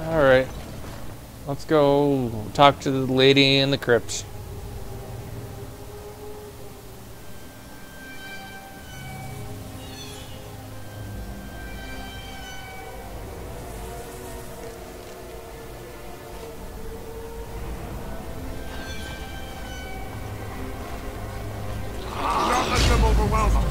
Alright. Let's go talk to the lady in the crypt. Don't let them overwhelm us.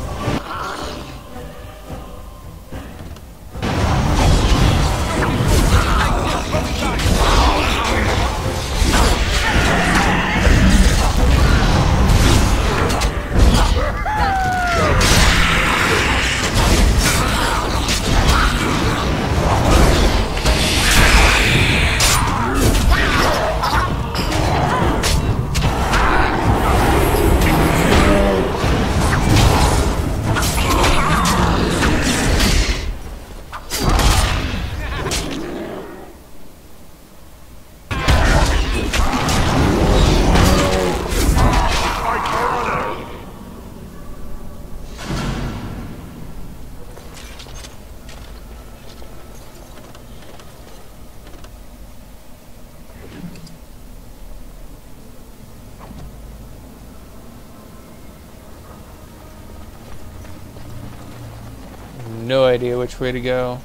No idea which way to go.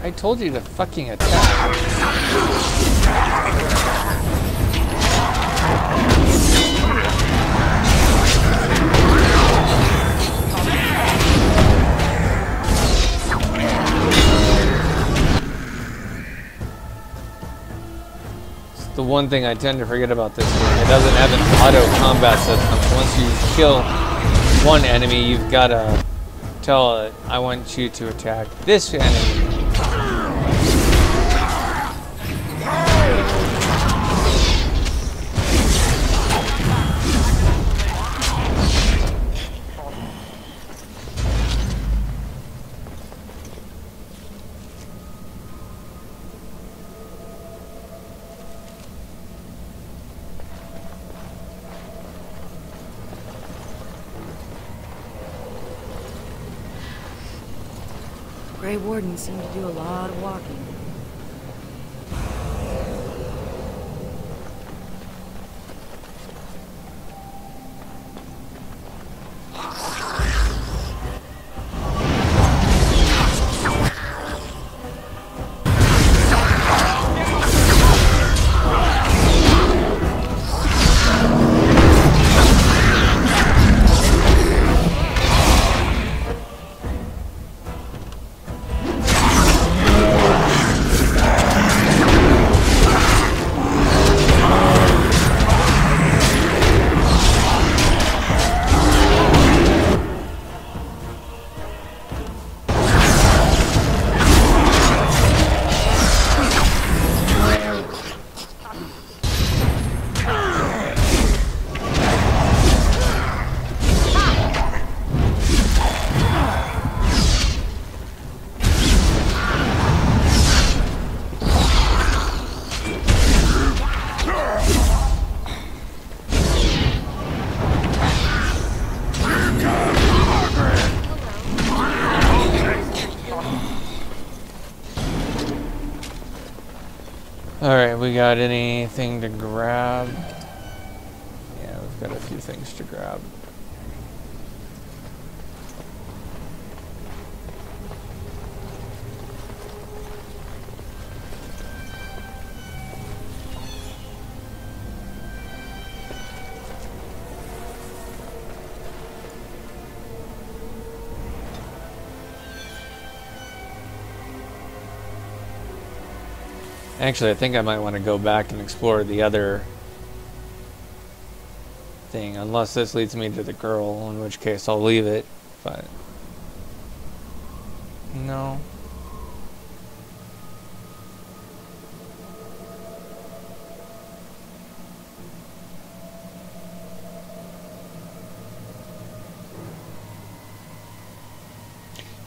I told you to fucking attack. The one thing I tend to forget about this game, it doesn't have an auto combat system. So once you kill one enemy, you've got to tell it, I want you to attack this enemy. Grey Wardens seem to do a lot of walking. Alright, we got anything to grab? Yeah, we've got a few things to grab. Actually, I think I might want to go back and explore the other thing, unless this leads me to the girl, in which case I'll leave it, but no.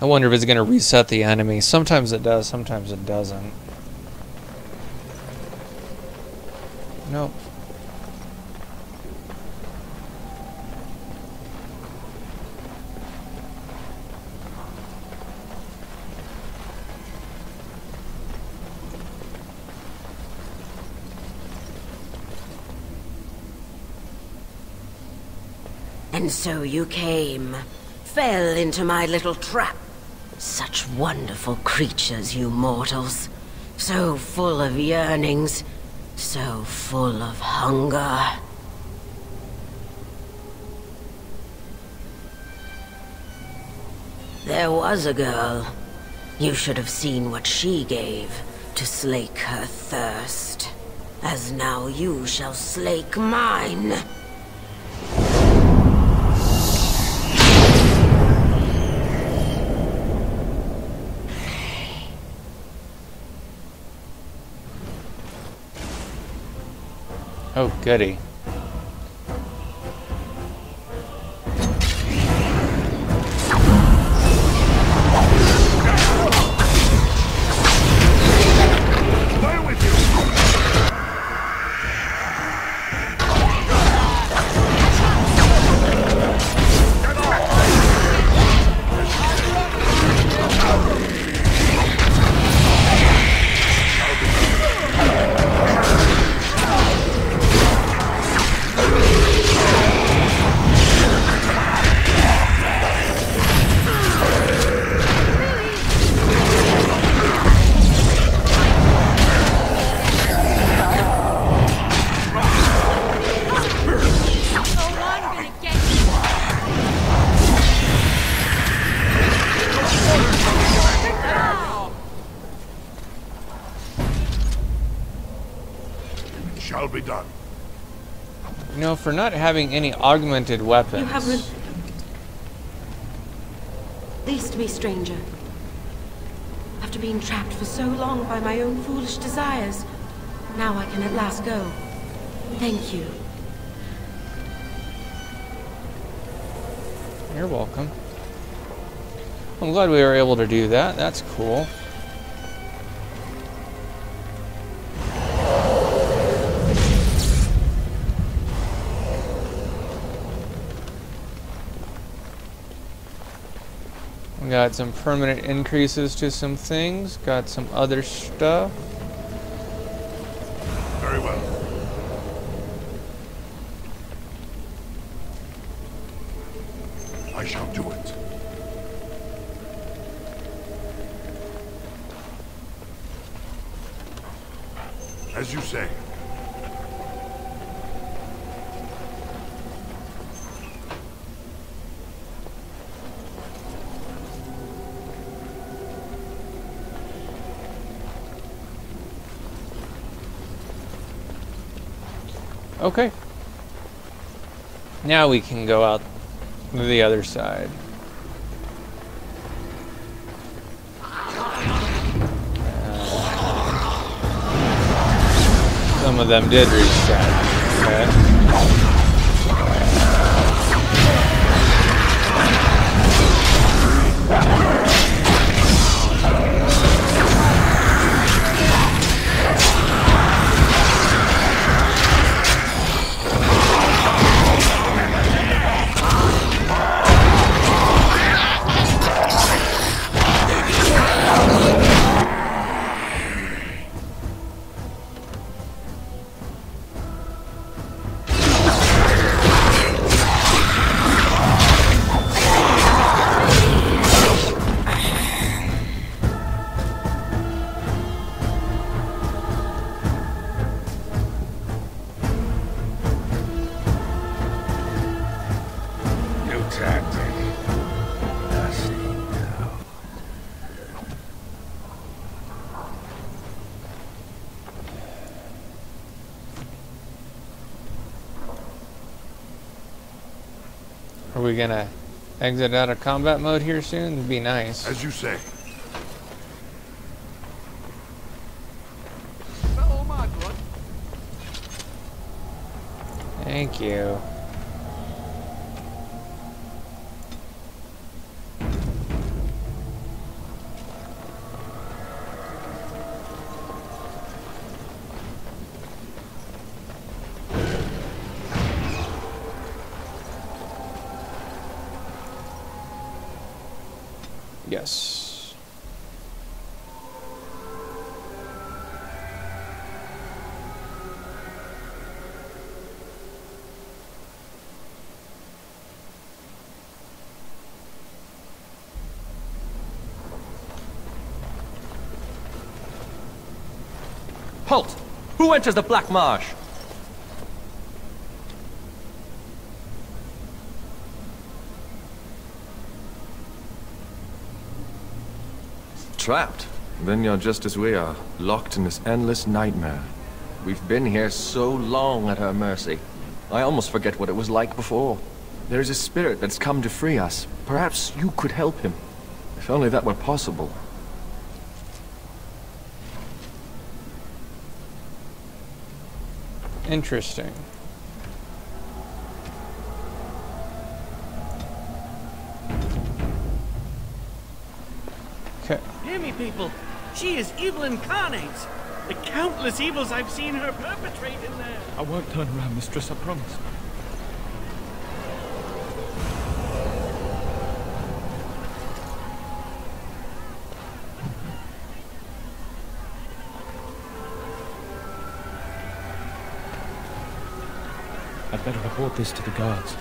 I wonder if it's going to reset the enemy. Sometimes it does, sometimes it doesn't. Nope. And so you came, fell into my little trap. Such wonderful creatures, you mortals. So full of yearnings. So full of hunger. There was a girl. You should have seen what she gave to slake her thirst. As now you shall slake mine. Oh, goody. Shall be done. You know, for not having any augmented weapons. You haven't least me, stranger. After being trapped for so long by my own foolish desires, now I can at last go. Thank you. You're welcome. I'm glad we were able to do that. That's cool. We got some permanent increases to some things. Got some other stuff. Very well. I shall do it. As you say. Okay. Now we can go out to the other side. Some of them did reset. Okay. we gonna exit out of combat mode here soon? It'd be nice. As you say. All my blood. Thank you. Yes. Halt! Who enters the Black Marsh? Trapped? Then you're just as we are, locked in this endless nightmare. We've been here so long at her mercy. I almost forget what it was like before. There's a spirit that's come to free us. Perhaps you could help him. If only that were possible. Interesting. Okay. Hear me, people. She is evil incarnate. The countless evils I've seen her perpetrate in there. I won't turn around, mistress, I promise. I'd better report this to the guards.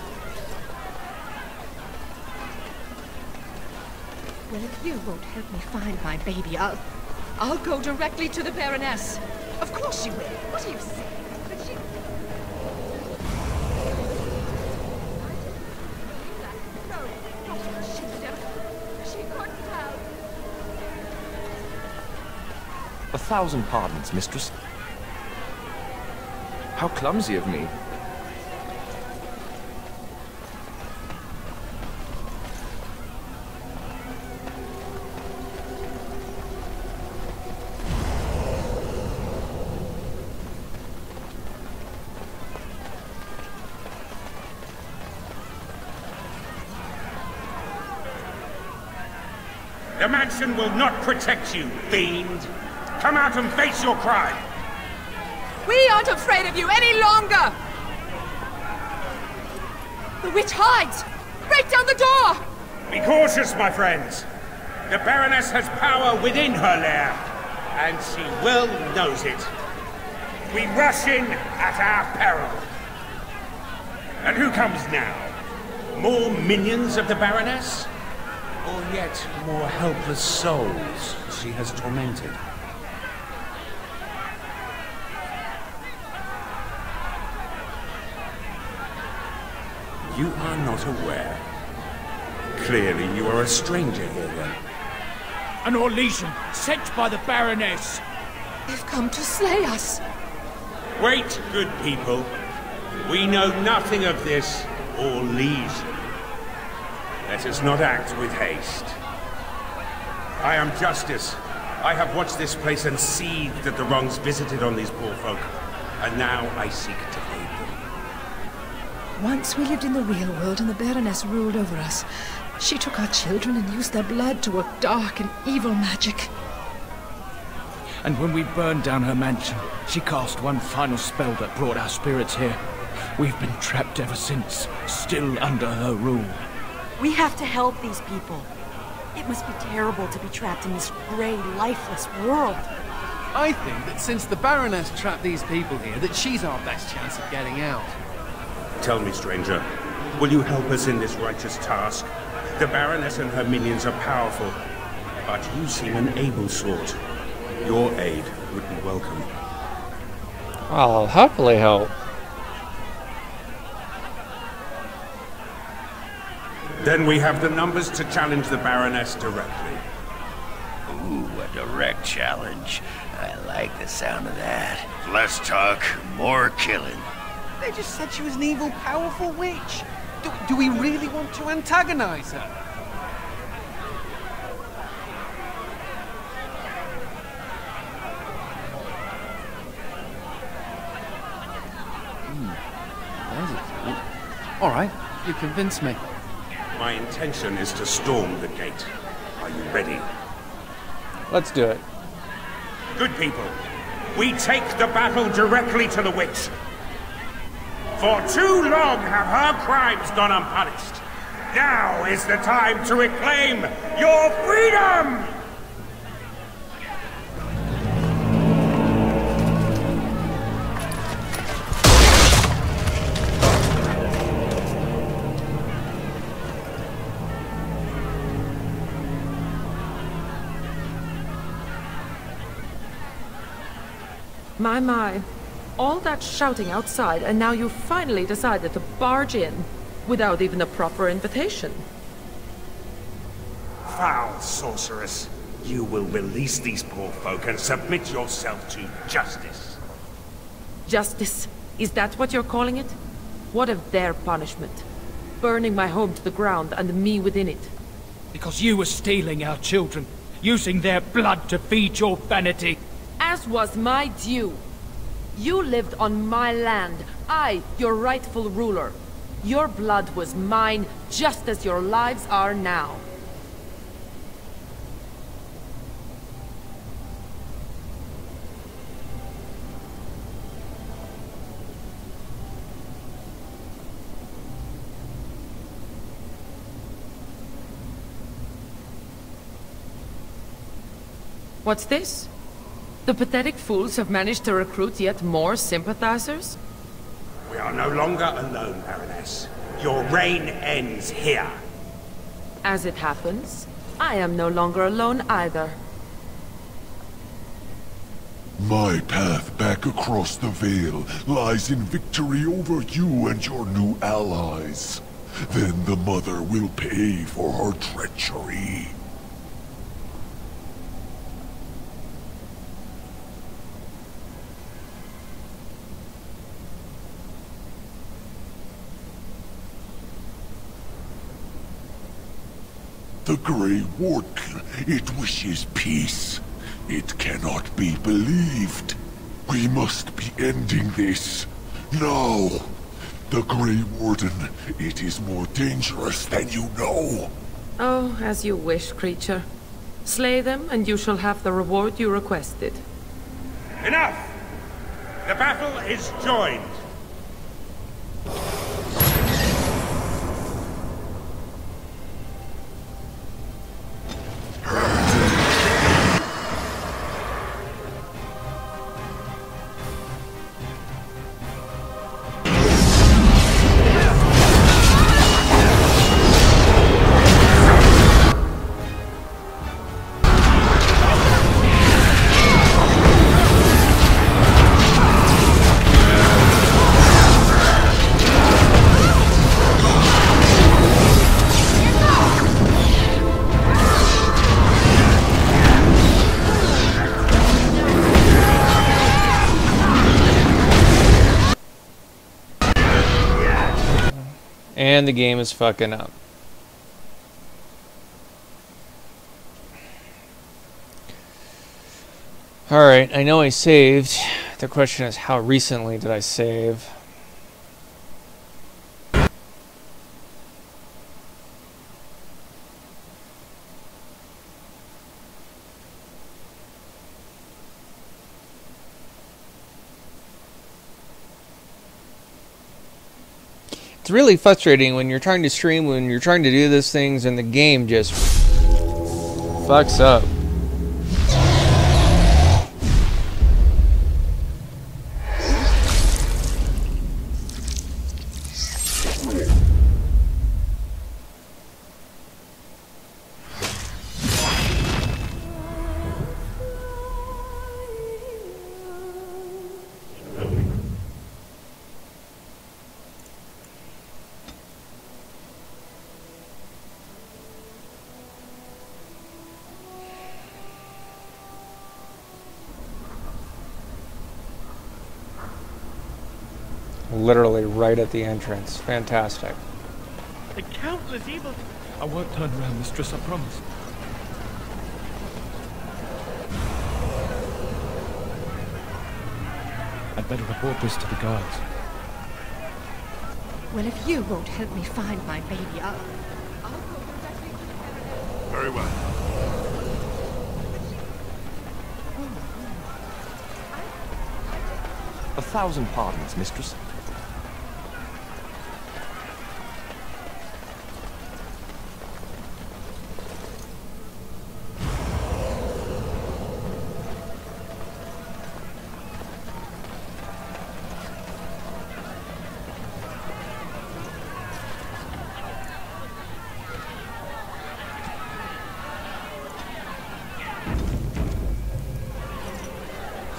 Well, if you won't help me find my baby, I'll go directly to the Baroness. Of course you will. What do you say? But she... She couldn't have. 1,000 pardons, mistress. How clumsy of me. The mansion will not protect you, fiend. Come out and face your crime. We aren't afraid of you any longer! The witch hides! Break down the door! Be cautious, my friends. The Baroness has power within her lair, and she well knows it. We rush in at our peril. And who comes now? More minions of the Baroness? Or yet more helpless souls she has tormented? You are not aware. Clearly you are a stranger here, then. An Orlesian sent by the Baroness. They've come to slay us. Wait, good people. We know nothing of this Orlesian. Let us not act with haste. I am justice. I have watched this place and seethed at the wrongs visited on these poor folk. And now I seek to aid them. Once we lived in the real world and the Baroness ruled over us. She took our children and used their blood to work dark and evil magic. And when we burned down her mansion, she cast one final spell that brought our spirits here. We've been trapped ever since, still under her rule. We have to help these people. It must be terrible to be trapped in this grey, lifeless world. I think that since the Baroness trapped these people here, that she's our best chance of getting out. Tell me, stranger, will you help us in this righteous task? The Baroness and her minions are powerful, but you seem an able sort. Your aid would be welcome. I'll happily help. Then we have the numbers to challenge the Baroness directly. Ooh, a direct challenge. I like the sound of that. Less talk, more killing. They just said she was an evil, powerful witch. Do we really want to antagonize her? All right, you convinced me. My intention is to storm the gate. Are you ready? Let's do it. Good people, we take the battle directly to the witch. For too long have her crimes gone unpunished. Now is the time to reclaim your freedom! My. All that shouting outside, and now you finally decided to barge in without even a proper invitation. Foul sorceress. You will release these poor folk and submit yourself to justice. Justice? Is that what you're calling it? What of their punishment? Burning my home to the ground and me within it. Because you were stealing our children, using their blood to feed your vanity. As was my due. You lived on my land, I, your rightful ruler. Your blood was mine, just as your lives are now. What's this? The pathetic fools have managed to recruit yet more sympathizers? We are no longer alone, Baroness. Your reign ends here. As it happens, I am no longer alone either. My path back across the Veil lies in victory over you and your new allies. Then the Mother will pay for her treachery. The Grey Warden, it wishes peace. It cannot be believed. We must be ending this. Now. The Grey Warden, it is more dangerous than you know. Oh, as you wish, creature. Slay them, and you shall have the reward you requested. Enough! The battle is joined. And the game is fucking up. Alright, I know I saved. The question is, how recently did I save? It's really frustrating when you're trying to stream, when you're trying to do these things, and the game just fucks up. Literally right at the entrance. Fantastic. The countless evils... I won't turn around, mistress, I promise. I'd better report this to the guards. Well, if you won't help me find my baby, I'll go directly to the Baroness. Very well. 1,000 pardons, mistress.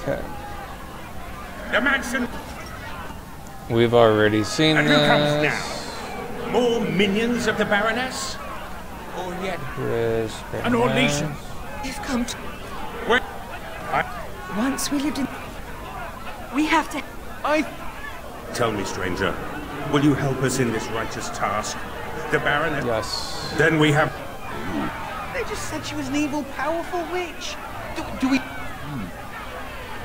Okay. The mansion. We've already seen And who comes this. now? More minions of the Baroness? Or yet? An Ornation. They've come to... Where? Once we lived in... We have to... Tell me, stranger, will you help us in this righteous task? The Baroness? Yes. Then we have... They just said she was an evil, powerful witch. Do we...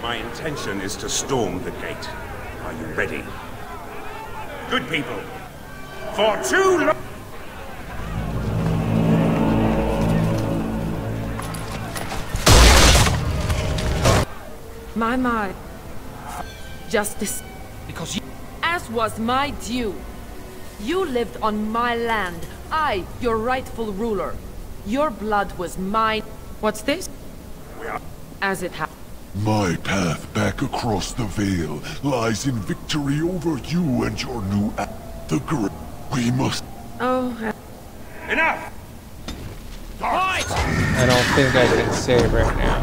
My intention is to storm the gate. Are you ready? Good people. For too long... My. Justice. Because you... As was my due. You lived on my land. I, your rightful ruler. Your blood was mine. What's this? As it happened. My path back across the Vale lies in victory over you and your new the Great. We must... Oh... Enough! I don't think I can save right now.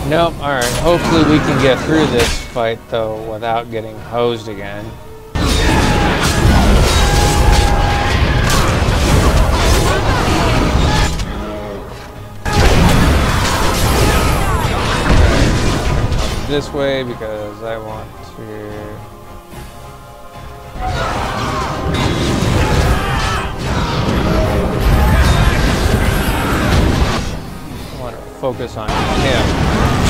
Nope, alright. Hopefully we can get through this fight, though, without getting hosed again. This way because I want to... I want to focus on him.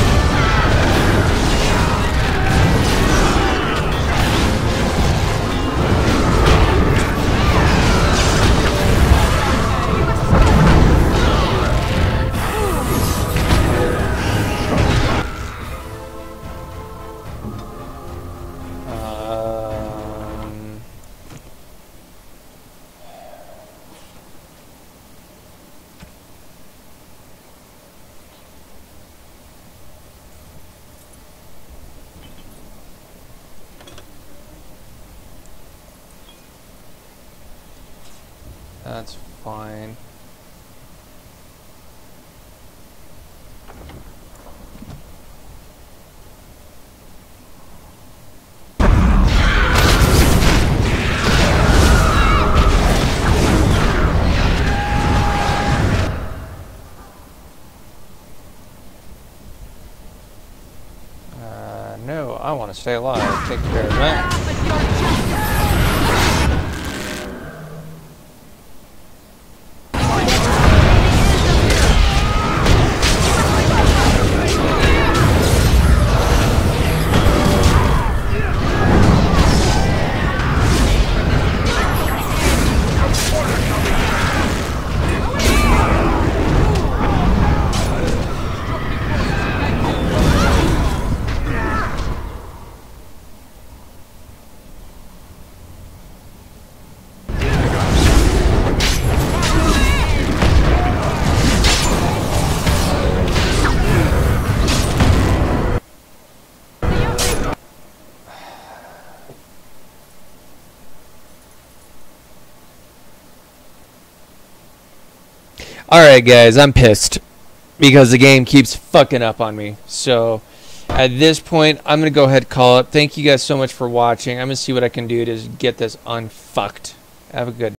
That's fine. No, I want to stay alive. Take care of that. Alright guys, I'm pissed because the game keeps fucking up on me. So at this point, I'm going to go ahead and call it. Thank you guys so much for watching. I'm going to see what I can do to get this unfucked. Have a good